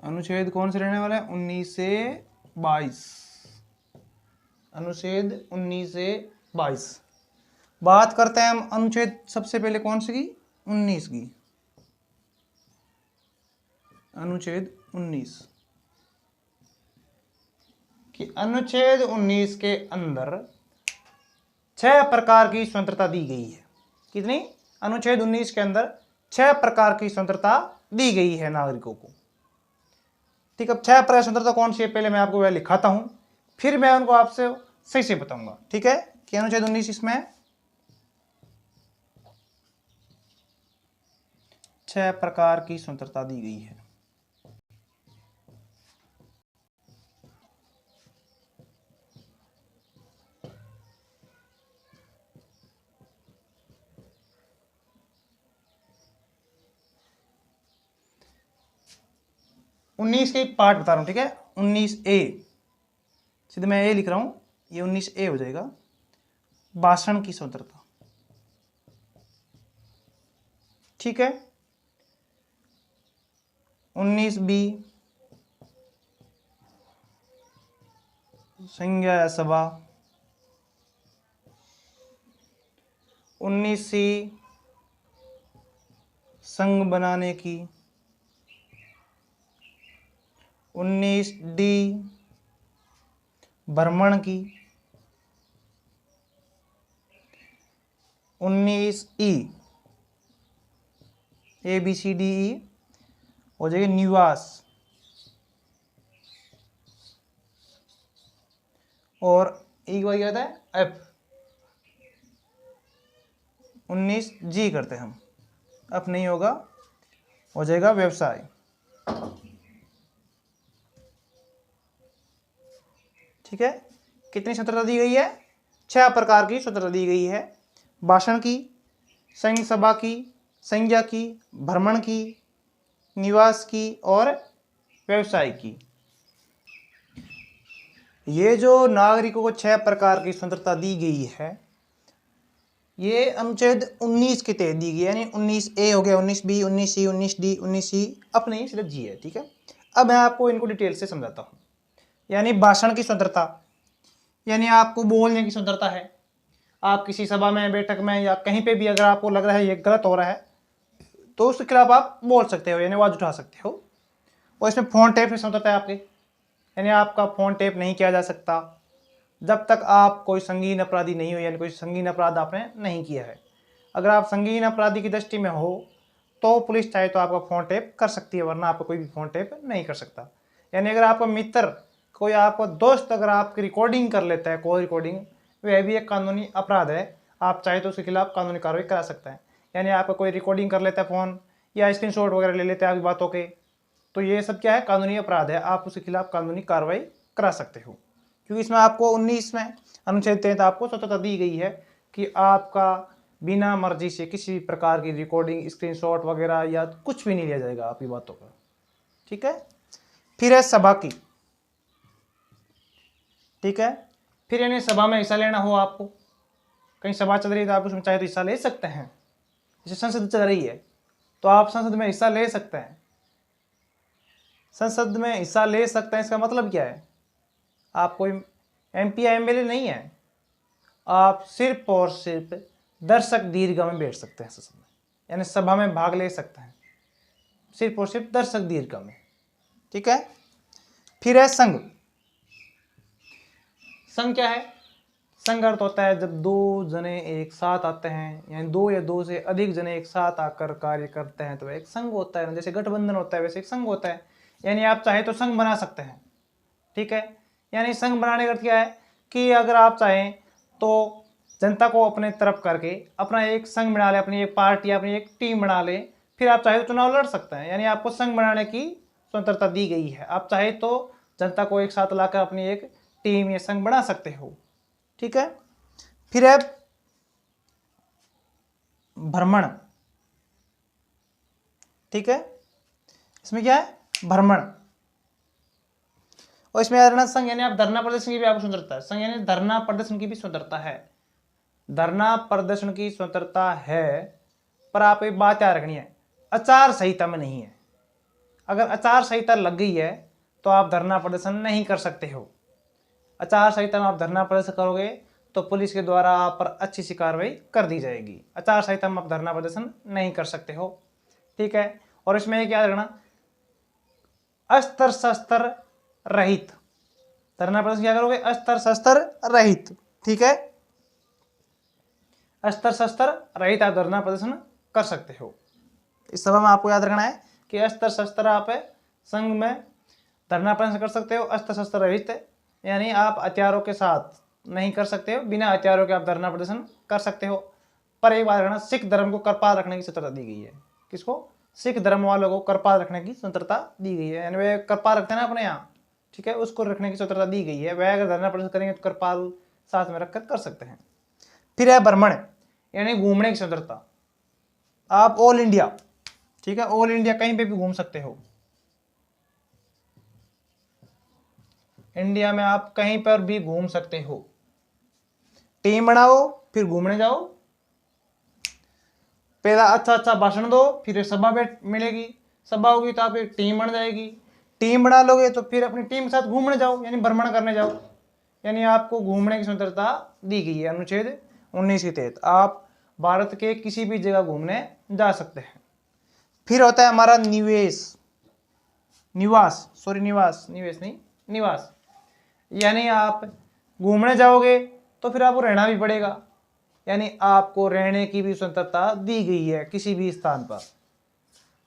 Speaker 1: अनुच्छेद कौन से रहने वाला है? 19 से 22, अनुच्छेद 19 से 22। बात करते हैं हम अनुच्छेद सबसे पहले कौन सी की? 19 की। अनुच्छेद 19 कि अनुच्छेद 19 के अंदर 6 प्रकार की स्वतंत्रता दी गई है। कितनी? अनुच्छेद 19 के अंदर 6 प्रकार की स्वतंत्रता दी गई है नागरिकों को, ठीक है। अब 6 प्रकार स्वतंत्रता कौन सी है पहले मैं आपको वह लिखाता हूं, फिर मैं उनको आपसे सही से बताऊंगा, ठीक है। कि अनुच्छेद 19 इसमें 6 प्रकार की स्वतंत्रता दी गई है। उन्नीस के पार्ट बता रहा हूं, ठीक है। 19A, सीधे मैं ए लिख रहा हूं, ये 19A हो जाएगा। भाषण की स्वतंत्रता, ठीक है। 19B संज्ञा या सभा। 19C संघ बनाने की। 19D भ्रमण की। 19E ABCDE हो जाएगी निवास, और ई को क्या था? F। 19G करते हैं हम, F नहीं होगा, हो जाएगा व्यवसाय, ठीक है। कितनी स्वतंत्रता दी गई है? 6 प्रकार की स्वतंत्रता दी गई है। भाषण की, संघ सभा की, संज्ञा की, भ्रमण की, निवास की और व्यवसाय की। ये जो नागरिकों को 6 प्रकार की स्वतंत्रता दी गई है, ये अनुच्छेद 19 के तहत दी गई, यानी 19A हो गया, 19B, 19C, 19D, 19C, अब नहीं सिर्फ G है, ठीक है। अब मैं आपको इनको डिटेल से समझाता हूँ। यानी भाषण की स्वतंत्रता, यानी आपको बोलने की स्वतंत्रता है। आप किसी सभा में, बैठक में या कहीं पे भी अगर आपको लग रहा है ये गलत हो रहा है तो उसके खिलाफ आप बोल सकते हो, यानी आवाज उठा सकते हो। और इसमें फोन टेप की स्वतंत्रता है आपकी, यानी आपका फोन टेप नहीं किया जा सकता जब तक आप कोई संगीन अपराधी नहीं हो, यानी कोई संगीन अपराध आपने नहीं किया है। अगर आप संगीन अपराधी की दृष्टि में हो तो पुलिस चाहे तो आपका फोन टेप कर सकती है, वरना आपको कोई भी फोन टेप नहीं कर सकता। यानी अगर आपका मित्र, कोई आपका दोस्त अगर आपकी रिकॉर्डिंग कर लेता है, कॉल रिकॉर्डिंग, वह भी एक कानूनी अपराध है। आप चाहे तो उसके खिलाफ कानूनी कार्रवाई करा सकते हैं। यानी आपका कोई रिकॉर्डिंग कर लेता है फ़ोन या स्क्रीनशॉट वगैरह ले लेते हैं आपकी बातों के, तो ये सब क्या है, कानूनी अपराध है। आप उसके खिलाफ कानूनी कार्रवाई करा सकते हो, क्योंकि इसमें आपको 19 में अनुच्छेद 33 आपको स्वतंत्रता दी गई है कि आपका बिना मर्जी से किसी भी प्रकार की रिकॉर्डिंग, स्क्रीनशॉट वगैरह या कुछ भी नहीं लिया जाएगा आपकी बातों का। ठीक है। फिर है सभा की। ठीक है। फिर यानी सभा में हिस्सा लेना हो, आपको कहीं सभा चल रही है तो आप उसमें चाहे तो हिस्सा ले सकते हैं। जैसे संसद चल रही है तो आप संसद में हिस्सा ले सकते हैं। संसद में हिस्सा ले सकते हैं, इसका मतलब क्या है, आप कोई MP या MLA नहीं है, आप सिर्फ और सिर्फ दर्शक दीर्घा में बैठ सकते हैं संसद में, यानी सभा में भाग ले सकते हैं सिर्फ और सिर्फ दर्शक दीर्घा में। ठीक है। फिर है संघ। संघ क्या है? संघ अर्थ होता है जब दो जने एक साथ आते हैं, यानी दो या दो से अधिक जने एक साथ आकर कार्य करते हैं, तो एक संघ होता है। जैसे गठबंधन होता है वैसे एक संघ होता है। यानी आप चाहे तो संघ बना सकते हैं। ठीक है। यानी संघ बनाने का अर्थ क्या है कि अगर आप चाहें तो जनता को अपने तरफ करके अपना एक संघ बना ले, अपनी एक पार्टी, अपनी एक टीम बना ले, फिर आप चाहे तो चुनाव लड़ सकते हैं। यानी आपको संघ बनाने की स्वतंत्रता दी गई है। आप चाहे तो जनता को एक साथ लाकर अपनी एक टीम या संघ बना सकते हो। ठीक है। फिर है भ्रमण। ठीक है। इसमें क्या है? भ्रमण। और इसमें याद रखना, संघ यानी आप धरना प्रदर्शन की भी आपको स्वतंत्रता है। संघ यानी धरना प्रदर्शन की भी स्वतंत्रता है। धरना प्रदर्शन की स्वतंत्रता है, पर आप एक बात याद रखनी है, आचार संहिता में नहीं है। अगर आचार संहिता लग गई है तो आप धरना प्रदर्शन नहीं कर सकते हो। आचार संहिता में आप धरना प्रदर्शन करोगे तो पुलिस के द्वारा आप पर अच्छी सी कार्रवाई कर दी जाएगी। आचार संहिता में आप धरना प्रदर्शन नहीं कर सकते हो। ठीक है। और इसमें एक याद रखना, अस्त्र शस्त्र रहित धरना प्रदर्शन क्या करोगे? अस्त्र शस्त्र रहित। ठीक है। अस्त्र शस्त्र रहित आप धरना प्रदर्शन कर सकते हो। इस सभा में आपको याद रखना है कि अस्त्र शस्त्र आप संघ में धरना प्रदर्शन कर सकते हो, अस्त्र शस्त्र रहित, यानी आप हथियारों के साथ नहीं कर सकते हो, बिना हथियारों के आप धरना प्रदर्शन कर सकते हो। पर एक बात रखना, सिख धर्म को करपाल रखने की स्वतंत्रता दी गई है। किसको? सिख धर्म वालों को करपाल रखने की स्वतंत्रता दी गई है। यानी वे करपाल रखते हैं ना अपने यहाँ, ठीक है, उसको रखने की स्वतंत्रता दी गई है। वह अगर धरना प्रदर्शन करेंगे तो करपाल साथ में रखकर कर सकते हैं। फिर है भ्रमण, यानी घूमने की स्वतंत्रता। आप ऑल इंडिया, ठीक है, ऑल इंडिया कहीं पे भी घूम सकते हो। इंडिया में आप कहीं पर भी घूम सकते हो। टीम बनाओ, फिर घूमने जाओ, पहला अच्छा अच्छा भाषण दो, फिर सभा मिलेगी, सभा होगी तो आप एक टीम बन जाएगी, टीम बना लोगे तो फिर अपनी टीम के साथ घूमने जाओ, यानी भ्रमण करने जाओ। यानी आपको घूमने की स्वतंत्रता दी गई है अनुच्छेद 19 के तहत। आप भारत के किसी भी जगह घूमने जा सकते हैं। फिर होता है हमारा निवेश, निवास, सॉरी निवास, निवेश नहीं, निवास। यानी आप घूमने जाओगे तो फिर आपको रहना भी पड़ेगा, यानी आपको रहने की भी स्वतंत्रता दी गई है किसी भी स्थान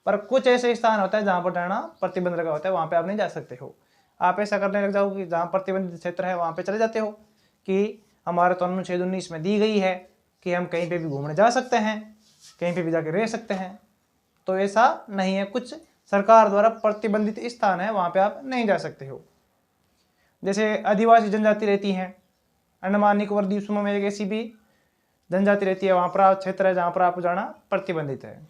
Speaker 1: पर कुछ ऐसे स्थान होता है जहां पर रहना प्रतिबंध लगा होता है, वहां पे आप नहीं जा सकते हो। आप ऐसा करने लग जाओगे कि जहां प्रतिबंधित क्षेत्र है वहां पे चले जाते हो कि हमारे तो अनुच्छेद 19 में दी गई है कि हम कहीं पे भी घूमने जा सकते हैं, कहीं पे भी जाके रह सकते हैं। तो ऐसा नहीं है, कुछ सरकार द्वारा प्रतिबंधित स्थान है वहां पे आप नहीं जा सकते हो। जैसे आदिवासी जनजाति रहती हैं, अंडमान निकोबार द्वीप समूह में एक ऐसी भी जनजाति रहती है, वहां पर आप क्षेत्र है जहां पर आपको जाना प्रतिबंधित है।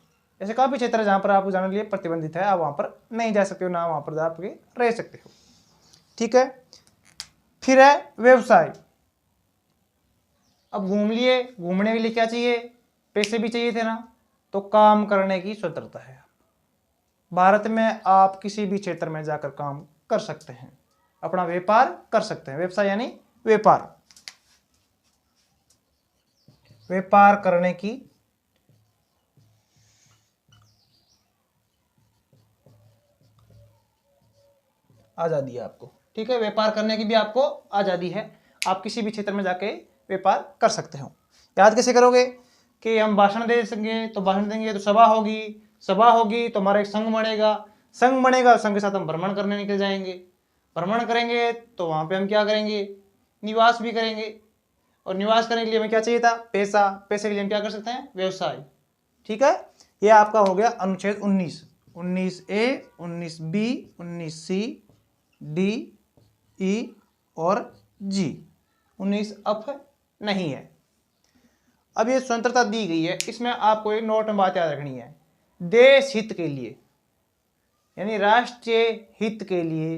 Speaker 1: ऐसे काफी क्षेत्र है जहां पर आपको जाने के लिए प्रतिबंधित है, आप वहां पर नहीं जा सकते हो, ना वहां पर जाके रह सकते हो। ठीक है। फिर है व्यवसाय। अब घूम लिए, घूमने के लिए क्या चाहिए? पैसे भी चाहिए थे ना, तो काम करने की स्वतंत्रता है। भारत में आप किसी भी क्षेत्र में जाकर काम कर सकते हैं, अपना व्यापार कर सकते हैं। व्यवसाय यानी व्यापार, व्यापार करने की आजादी है आपको। ठीक है, व्यापार करने की भी आपको आजादी है, आप किसी भी क्षेत्र में जाके व्यापार कर सकते हो। याद कैसे करोगे कि हम भाषण दे सकेंगे तो भाषण देंगे तो सभा होगी, सभा होगी तो हमारा एक संघ बनेगा, संघ बनेगा, संघ के साथ हम भ्रमण करने निकल जाएंगे, भ्रमण करेंगे तो वहां पे हम क्या करेंगे? निवास भी करेंगे। और निवास करने के लिए हमें क्या चाहिए था? पैसा। पैसे के लिए हम क्या कर सकते हैं? व्यवसाय। ठीक है, ये आपका हो गया अनुच्छेद 19। 19A, 19B, 19C, D, E और G। 19 अफ नहीं है। अब ये स्वतंत्रता दी गई है, इसमें आपको एक नोट में बात याद रखनी है। देश हित के लिए यानी राष्ट्रीय हित के लिए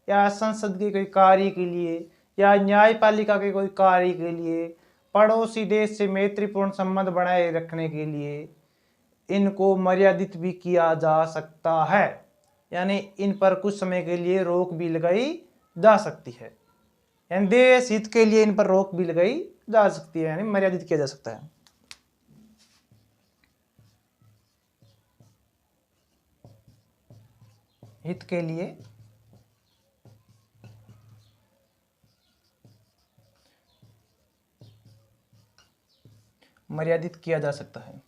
Speaker 1: या संसद के कोई कार्य के लिए या न्यायपालिका के कोई कार्य के लिए, पड़ोसी देश से मैत्रीपूर्ण संबंध बनाए रखने के लिए इनको मर्यादित भी किया जा सकता है, यानी इन पर कुछ समय के लिए रोक भी लगाई जा सकती है। यानी देश हित के लिए इन पर रोक भी लगाई जा सकती है, यानी मर्यादित किया जा सकता है। हित के लिए मर्यादित किया जा सकता है।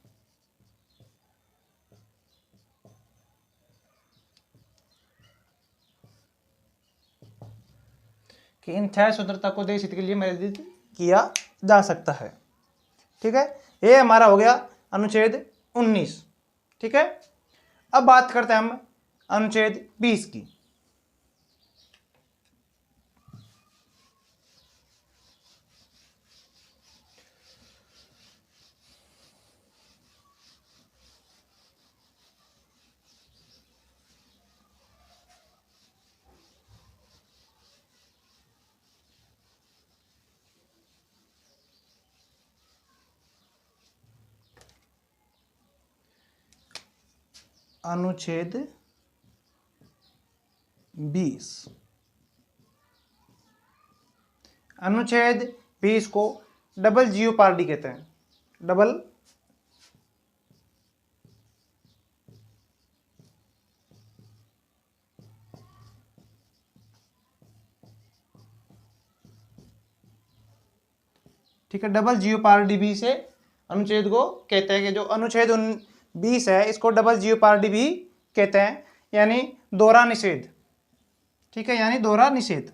Speaker 1: कि इन 6 स्वतंत्रता को देश हित के लिए मर्यादित किया जा सकता है। ठीक है, ये हमारा हो गया अनुच्छेद 19। ठीक है, अब बात करते हैं हम अनुच्छेद 20 की। अनुच्छेद 20। अनुच्छेद 20 को डबल जियोपार्डी कहते हैं। डबल ठीक है, डबल जियोपार्डी भी से अनुच्छेद को कहते हैं कि जो अनुच्छेद 20 है इसको डबल जियोपार्डी भी कहते हैं, यानी दोहरा निषेध। ठीक है, यानी दोहरा निषेध।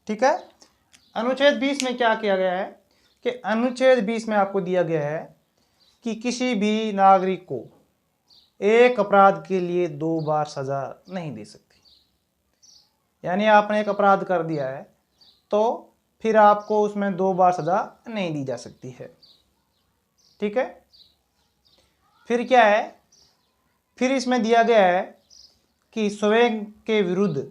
Speaker 1: ठीक है, अनुच्छेद 20 में क्या किया गया है कि अनुच्छेद 20 में आपको दिया गया है कि किसी भी नागरिक को एक अपराध के लिए 2 बार सजा नहीं दे सकती। यानी आपने एक अपराध कर दिया है तो फिर आपको उसमें 2 बार सजा नहीं दी जा सकती है। ठीक है, फिर क्या है, फिर इसमें दिया गया है कि स्वयं के विरुद्ध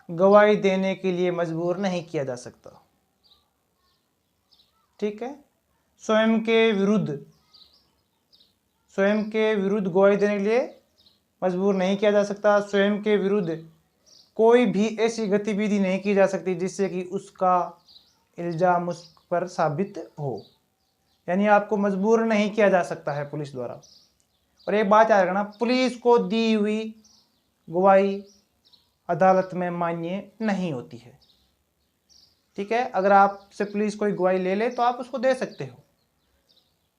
Speaker 1: गवाही देने के लिए मजबूर नहीं किया जा सकता। ठीक है, स्वयं के विरुद्ध गवाही देने के लिए मजबूर नहीं किया जा सकता। स्वयं के विरुद्ध कोई भी ऐसी गतिविधि नहीं की जा सकती जिससे कि उसका इल्जाम उस पर साबित हो। यानी आपको मजबूर नहीं किया जा सकता है पुलिस द्वारा। और एक बात याद रखना, पुलिस को दी हुई गवाही अदालत में मान्य नहीं होती है। ठीक है, अगर आपसे पुलिस कोई गवाही ले ले तो आप उसको दे सकते हो।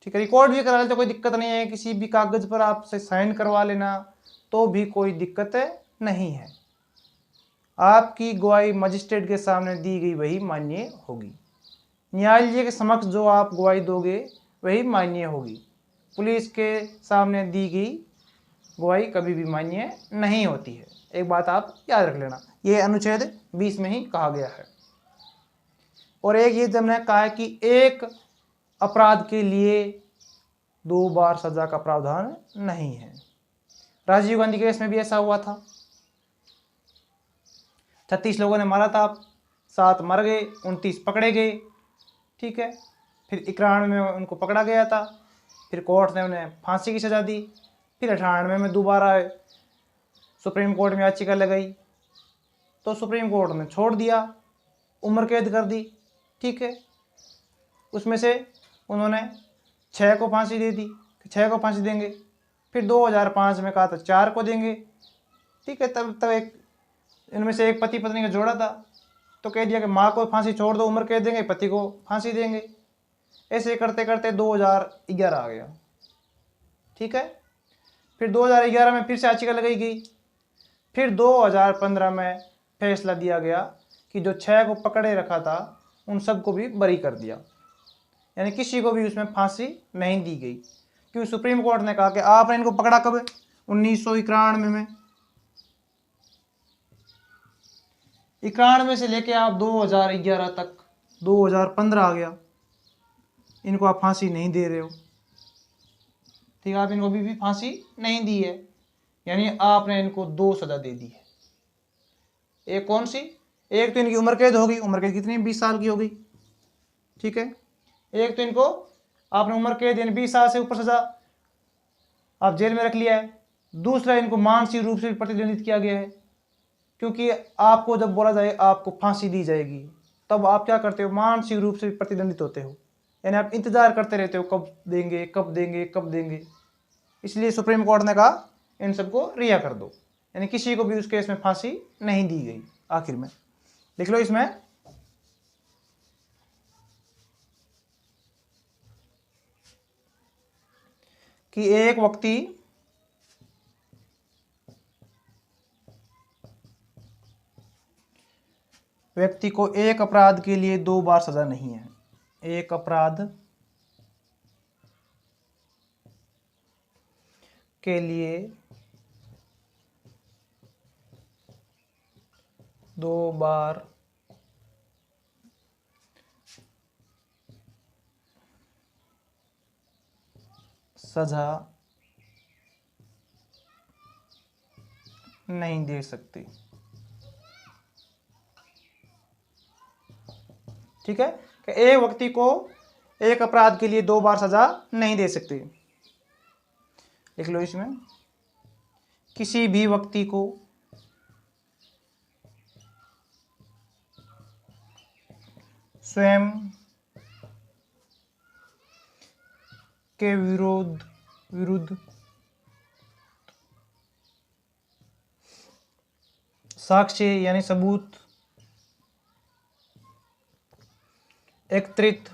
Speaker 1: ठीक है, रिकॉर्ड भी करा ले तो कोई दिक्कत नहीं है, किसी भी कागज पर आपसे साइन करवा लेना तो भी कोई दिक्कत नहीं है। आपकी गवाही मजिस्ट्रेट के सामने दी गई वही मान्य होगी। न्यायालय के समक्ष जो आप गवाही दोगे वही मान्य होगी। पुलिस के सामने दी गई गवाही कभी भी मान्य नहीं होती है। एक बात आप याद रख लेना, ये अनुच्छेद 20 में ही कहा गया है। और एक ये हमने कहा है कि एक अपराध के लिए 2 बार सजा का प्रावधान नहीं है। राजीव गांधी केस में भी ऐसा हुआ था। 36 लोगों ने मारा था, 7 मर गए, 29 पकड़े गए। ठीक है, फिर 91 में उनको पकड़ा गया था, फिर कोर्ट ने उन्हें फांसी की सजा दी। फिर 98 में दोबारा सुप्रीम कोर्ट में याचिका लगाई तो सुप्रीम कोर्ट ने छोड़ दिया, उम्र कैद कर दी। ठीक है, उसमें से उन्होंने 6 को फांसी दे दी, 6 को फांसी देंगे। फिर 2005 में कहा था 4 को देंगे। ठीक है, तब एक इनमें से एक पति पत्नी का जोड़ा था तो कह दिया कि माँ को फांसी छोड़ दो, उम्र कैद देंगे, पति को फांसी देंगे। ऐसे करते करते 2011 आ गया। ठीक है, फिर 2011 में फिर से याचिका लगाई गई। फिर 2015 में फैसला दिया गया कि जो 6 को पकड़े रखा था उन सबको भी बरी कर दिया, यानी किसी को भी उसमें फांसी नहीं दी गई, क्योंकि सुप्रीम कोर्ट ने कहा कि आपने इनको पकड़ा कब? 1991 में। 91 से लेके आप 2011 तक, 2015 आ गया, इनको आप फांसी नहीं दे रहे हो। ठीक है, आप इनको अभी भी फांसी नहीं दी है, यानी आपने इनको 2 सजा दे दी है। एक कौन सी? एक तो इनकी उम्र कैद होगी, उम्र कैद कितनी? 20 साल की हो गई। ठीक है, एक तो इनको आपने उम्र कैद यानी 20 साल से ऊपर सजा आप जेल में रख लिया है। दूसरा, इनको मानसिक रूप से प्रतिबंधित किया गया है, क्योंकि आपको जब बोला जाए आपको फांसी दी जाएगी तब आप क्या करते हो? मानसिक रूप से प्रतिबंधित होते हो, यानी आप इंतजार करते रहते हो कब देंगे कब देंगे कब देंगे। इसलिए सुप्रीम कोर्ट ने कहा इन सबको रिहा कर दो, यानी किसी को भी उस केस में फांसी नहीं दी गई। आखिर में लिख लो इसमें कि एक व्यक्ति को एक अपराध के लिए 2 बार सजा नहीं है। एक अपराध के लिए 2 बार सजा नहीं दे सकते। ठीक है, कि एक व्यक्ति को एक अपराध के लिए 2 बार सजा नहीं दे सकते। लिख लो इसमें, किसी भी व्यक्ति को स्वयं के विरुद्ध साक्ष्य यानी सबूत एकत्रित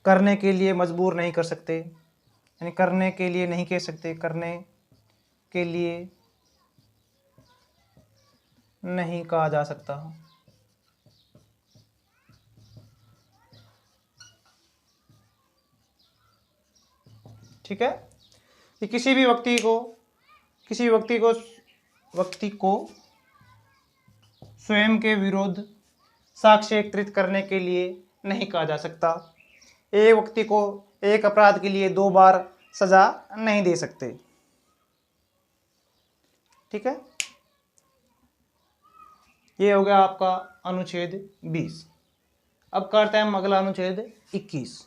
Speaker 1: करने के लिए मजबूर नहीं कर सकते, यानी करने के लिए नहीं कह सकते, करने के लिए नहीं कहा जा सकता। ठीक है, कि किसी व्यक्ति को स्वयं के विरुद्ध साक्ष्य एकत्रित करने के लिए नहीं कहा जा सकता। एक व्यक्ति को एक अपराध के लिए 2 बार सजा नहीं दे सकते। ठीक है, ये हो गया आपका अनुच्छेद 20। अब करते हैं हम अगला अनुच्छेद 21।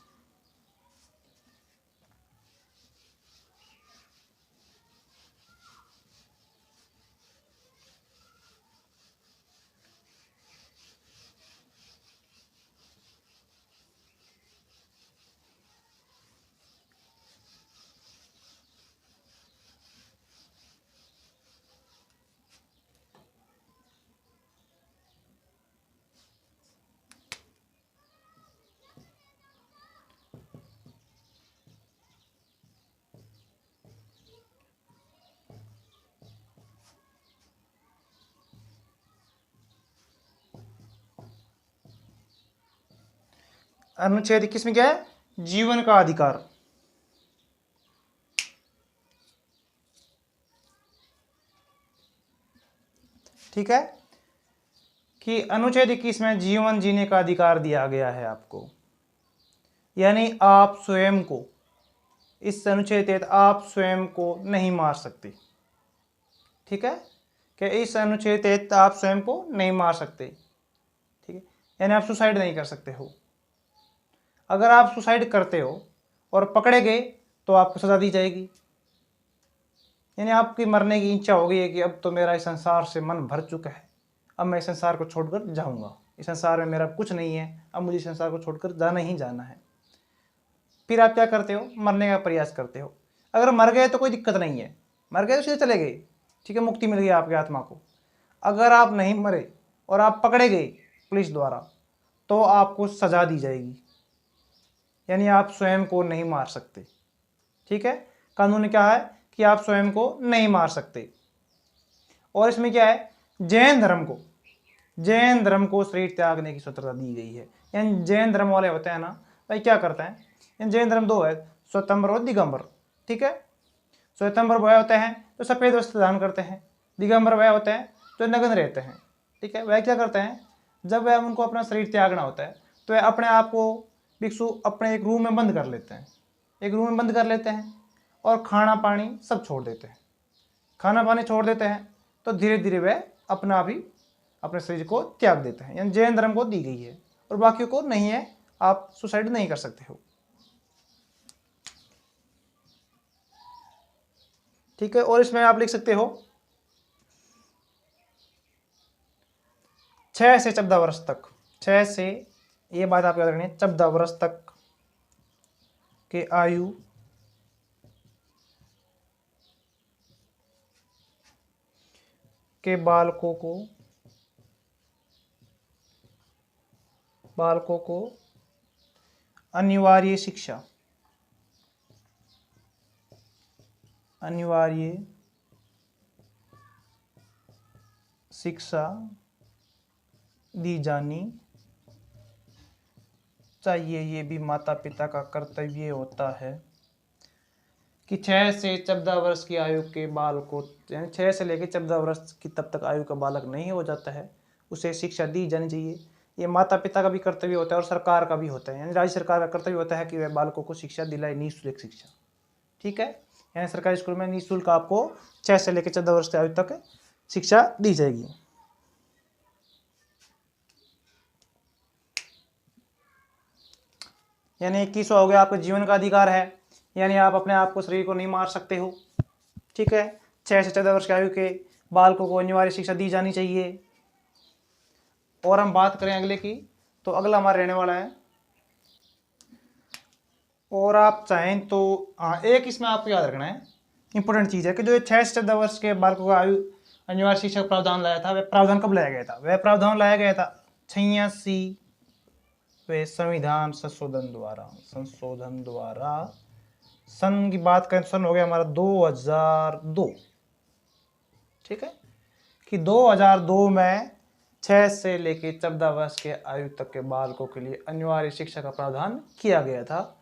Speaker 1: अनुच्छेद 21 में क्या है? जीवन का अधिकार। ठीक है, कि अनुच्छेद 21 में जीवन जीने का अधिकार दिया गया है आपको, यानी आप स्वयं को, इस अनुच्छेद के तहत आप स्वयं को नहीं मार सकते। ठीक है, कि इस अनुच्छेद के तहत आप स्वयं को नहीं मार सकते। ठीक है, यानी आप सुसाइड नहीं कर सकते हो। अगर आप सुसाइड करते हो और पकड़े गए तो आपको सजा दी जाएगी, यानी आपकी मरने की इच्छा हो गई है कि अब तो मेरा इस संसार से मन भर चुका है, अब मैं इस संसार को छोड़कर जाऊंगा, इस संसार में मेरा कुछ नहीं है, अब मुझे इस संसार को छोड़कर जाना ही जाना है। फिर आप क्या करते हो? मरने का प्रयास करते हो। अगर मर गए तो कोई दिक्कत नहीं है, मर गए तो सीधे चले गए, ठीक है, मुक्ति मिल गई आपकी आत्मा को। अगर आप नहीं मरे और आप पकड़े गए पुलिस द्वारा तो आपको सजा दी जाएगी, यानी आप स्वयं को नहीं मार सकते। ठीक है, कानून क्या है कि आप स्वयं को नहीं मार सकते। और इसमें क्या है, जैन धर्म को शरीर त्यागने की स्वतंत्रता दी गई है। यानी जैन धर्म वाले होते हैं ना भाई, क्या करते हैं, यानी जैन धर्म दो है, स्वयंवर और दिगंबर। ठीक है, स्वयंवर वह होते हैं जो सफेद वस्त्र धारण करते हैं, दिगंबर वह होते हैं जो नग्न रहते हैं। ठीक है, वह क्या करते हैं, जब वह उनको अपना शरीर त्यागना होता है तो वह अपने आप को भिक्षु अपने एक रूम में बंद कर लेते हैं, एक रूम में बंद कर लेते हैं और खाना पानी सब छोड़ देते हैं। खाना पानी छोड़ देते हैं तो धीरे धीरे वह अपना आप ही अपने शरीर को त्याग देते हैं। यानी जैन धर्म को दी गई है और बाकियों को नहीं है, आप सुसाइड नहीं कर सकते हो। ठीक है, और इसमें आप लिख सकते हो 6 से 14 वर्ष तक, 6 से, ये बात आप याद रखनी है, 14 वर्ष तक के आयु के बालकों को अनिवार्य शिक्षा दी जानी चाहिए। ये भी माता पिता का कर्तव्य होता है कि 6 से 14 वर्ष की आयु के बालक, यानी 6 से लेकर 14 वर्ष की तब तक आयु का बालक नहीं हो जाता है, उसे शिक्षा दी जानी चाहिए। ये माता पिता का भी कर्तव्य होता है और सरकार का भी होता है, यानी राज्य सरकार का कर्तव्य होता है कि वह बालकों को शिक्षा दिलाए, निःशुल्क शिक्षा। ठीक है, यानी सरकारी स्कूल में निःशुल्क आपको 6 से लेकर 14 वर्ष की आयु तक शिक्षा दी जाएगी। यानी 21वां हो गया, आपके जीवन का अधिकार है, यानी आप अपने आप को, शरीर को नहीं मार सकते हो। ठीक है, 6 से 14 वर्ष की आयु के बालकों को अनिवार्य शिक्षा दी जानी चाहिए। और हम बात करें अगले की, तो अगला हमारा रहने वाला है, और आप चाहें तो हाँ, एक इसमें आपको याद रखना है, इंपॉर्टेंट चीज़ है कि जो 6 से 14 वर्ष के बालकों का आयु अनिवार्य शिक्षा प्रावधान लाया था, वह प्रावधान कब लाया गया था, वह प्रावधान लाया गया था 86वें संविधान संशोधन द्वारा। सन की बात करें, सन हो गया हमारा 2002। ठीक है, कि 2002 में 6 से लेकर 14 वर्ष के आयु तक के बालकों के लिए अनिवार्य शिक्षा का प्रावधान किया गया था।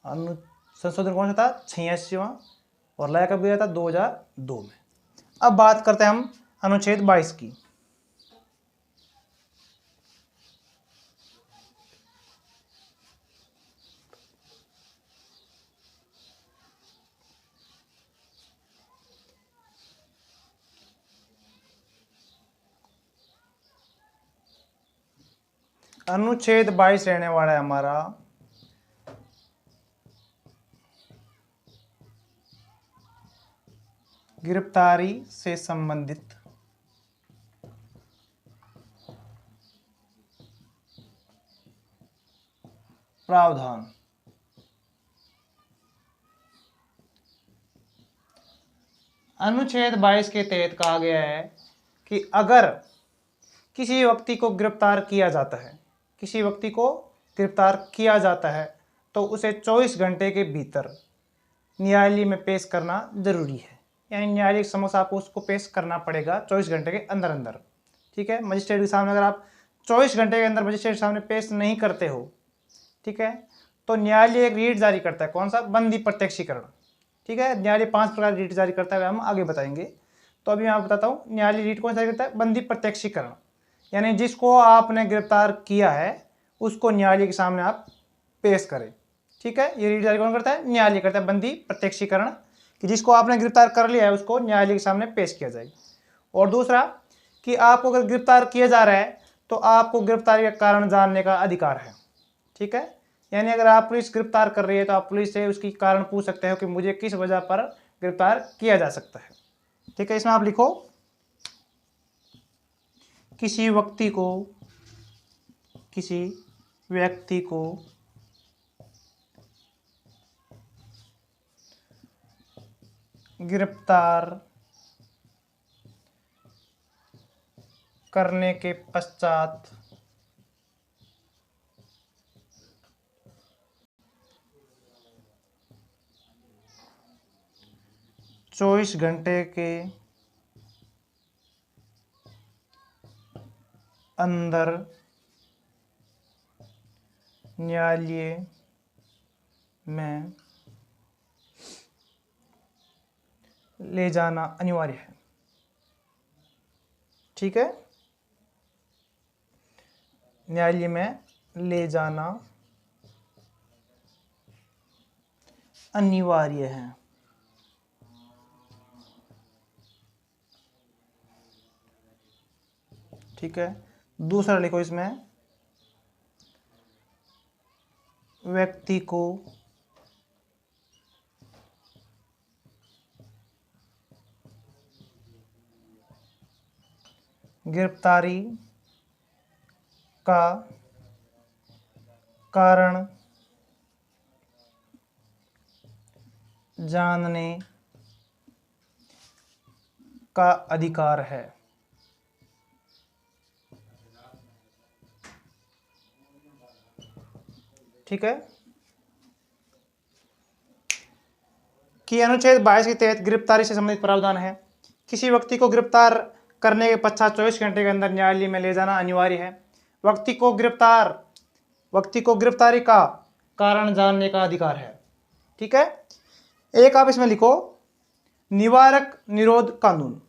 Speaker 1: संशोधन कौन सा था, 86वां, और लाया कब गया था, 2002 में। अब बात करते हैं हम अनुच्छेद 22 की। अनुच्छेद 22 रहने वाला है हमारा गिरफ्तारी से संबंधित प्रावधान। अनुच्छेद 22 के तहत कहा गया है कि अगर किसी व्यक्ति को गिरफ्तार किया जाता है तो उसे 24 घंटे के भीतर न्यायालय में पेश करना जरूरी है। यानी न्यायालय के समक्ष आपको उसको पेश करना पड़ेगा 24 घंटे के अंदर अंदर। ठीक है, मजिस्ट्रेट के सामने अगर आप 24 घंटे के अंदर मजिस्ट्रेट के सामने पेश नहीं करते हो, ठीक है, तो न्यायालय एक रीट जारी करता है, कौन सा, बंदी प्रत्यक्षीकरण। ठीक है, न्यायालय 5 प्रकार की रीट जारी करता है, हम आगे बताएंगे। तो अभी मैं आपको बताता हूँ, न्यायालय रीट कौन सा जारी करता है, बंदी प्रत्यक्षीकरण। यानी जिसको आपने गिरफ्तार किया है उसको न्यायालय के सामने आप पेश करें। ठीक है, ये रीट जारी कौन करता है, न्यायालय करता है, बंदी प्रत्यक्षीकरण, कि जिसको आपने गिरफ्तार कर लिया है उसको न्यायालय के सामने पेश किया जाए। और दूसरा कि आपको अगर गिरफ्तार किया जा रहा है तो आपको गिरफ्तारी का कारण जानने का अधिकार है। ठीक है, यानी अगर आप पुलिस गिरफ्तार कर रही है तो आप पुलिस से उसकी कारण पूछ सकते हो कि मुझे किस वजह पर गिरफ्तार किया जा सकता है। ठीक है, इसमें आप लिखो, किसी व्यक्ति को गिरफ्तार करने के पश्चात 24 घंटे के अंदर न्यायालय में ले जाना अनिवार्य है। ठीक है, न्यायालय में ले जाना अनिवार्य है। ठीक है, दूसरा लिखो इसमें, व्यक्ति को गिरफ्तारी का कारण जानने का अधिकार है। ठीक है, कि अनुच्छेद 22 के तहत गिरफ्तारी से संबंधित प्रावधान है। किसी व्यक्ति को गिरफ्तार करने के पश्चात 24 घंटे के अंदर न्यायालय में ले जाना अनिवार्य है। व्यक्ति को गिरफ्तारी का कारण जानने का अधिकार है। ठीक है, एक आप इसमें लिखो निवारक निरोध कानून।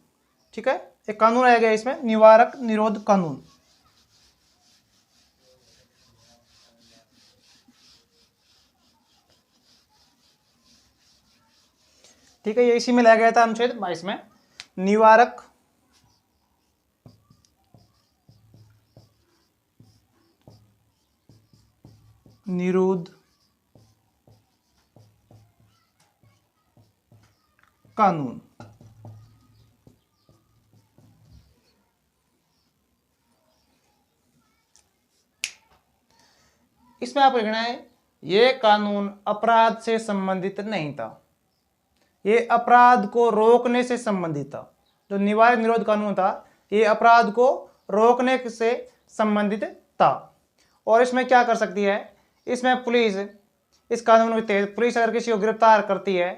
Speaker 1: ठीक है, एक कानून आया गया इसमें, निवारक निरोध कानून। ठीक है, ये इसी में लाया गया था अनुच्छेद 22 में, निवारक निरोध कानून। इसमें आप लिखना है, यह कानून अपराध से संबंधित नहीं था, ये अपराध को रोकने से संबंधित था। जो निवारक निरोध कानून था, ये अपराध को रोकने से संबंधित था। और इसमें क्या कर सकती है, इसमें पुलिस, इस कानून के तहत पुलिस अगर किसी को गिरफ्तार करती है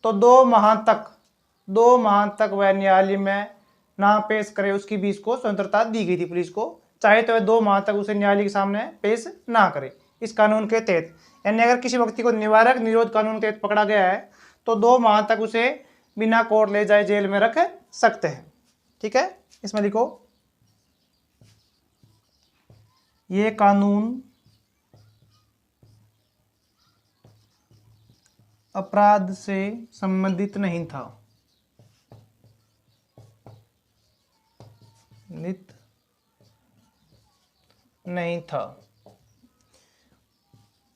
Speaker 1: तो 2 माह तक वह न्यायालय में ना पेश करे, उसकी भी इसको स्वतंत्रता दी गई थी पुलिस को, चाहे तो वह 2 माह तक उसे न्यायालय के सामने पेश ना करे इस कानून के तहत। यानी अगर किसी व्यक्ति को निवारक निरोध कानून के तहत पकड़ा गया है तो 2 माह तक उसे बिना कोर्ट ले जाए जेल में रख सकते हैं। ठीक है, इसमें लिखो, ये कानून अपराध से संबंधित नहीं था।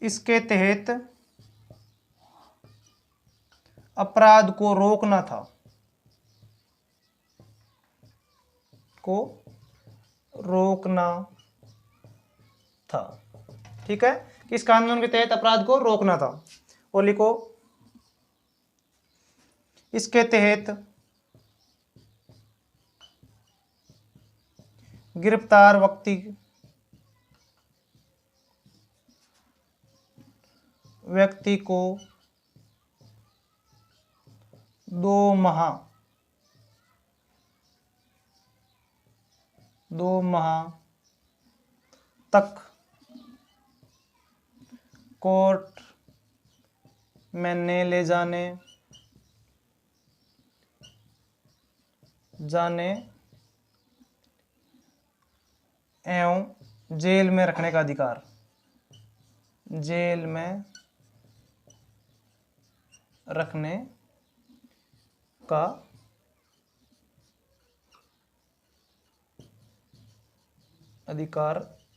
Speaker 1: इसके तहत अपराध को रोकना था। ठीक है, किस कानून के तहत अपराध को रोकना था, और लिखो, इसके तहत गिरफ्तार व्यक्ति को 2 माह तक कोर्ट में न ले जाने एवं जेल में रखने का अधिकार,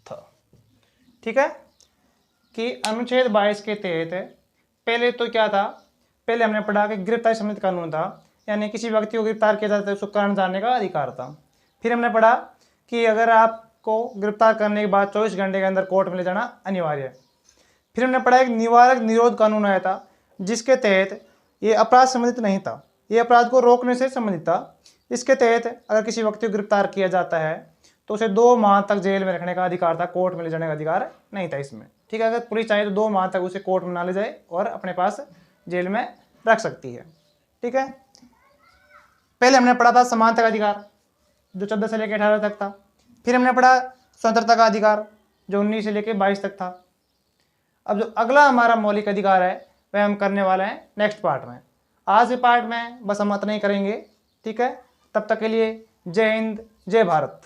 Speaker 1: था। ठीक है, कि अनुच्छेद 22 के तहत पहले तो क्या था, पहले हमने पढ़ा कि गिरफ्तारी संबंधित कानून था, यानी किसी व्यक्ति को गिरफ्तार किया जाता है उसको कारण जानने का अधिकार था। फिर हमने पढ़ा कि अगर आपको गिरफ्तार करने के बाद 24 घंटे के अंदर कोर्ट में ले जाना अनिवार्य है। फिर हमने पढ़ा एक निवारक निरोध कानून आया था, जिसके तहत ये अपराध संबंधित नहीं था, ये अपराध को रोकने से संबंधित था। इसके तहत अगर किसी व्यक्ति को गिरफ्तार किया जाता है तो उसे 2 माह तक जेल में रखने का अधिकार था, कोर्ट में ले जाने का अधिकार नहीं था इसमें। ठीक है, अगर पुलिस चाहे तो 2 माह तक उसे कोर्ट में ना ले जाए और अपने पास जेल में रख सकती है। ठीक है, पहले हमने पढ़ा था समानता का अधिकार जो 14 से लेकर 18 तक था। फिर हमने पढ़ा स्वतंत्रता का अधिकार जो 19 से लेकर 22 तक था। अब जो अगला हमारा मौलिक अधिकार है वह हम करने वाले हैं नेक्स्ट पार्ट में। आज के पार्ट में बस हम इतना ही करेंगे, ठीक है। तब तक के लिए जय हिंद, जय भारत।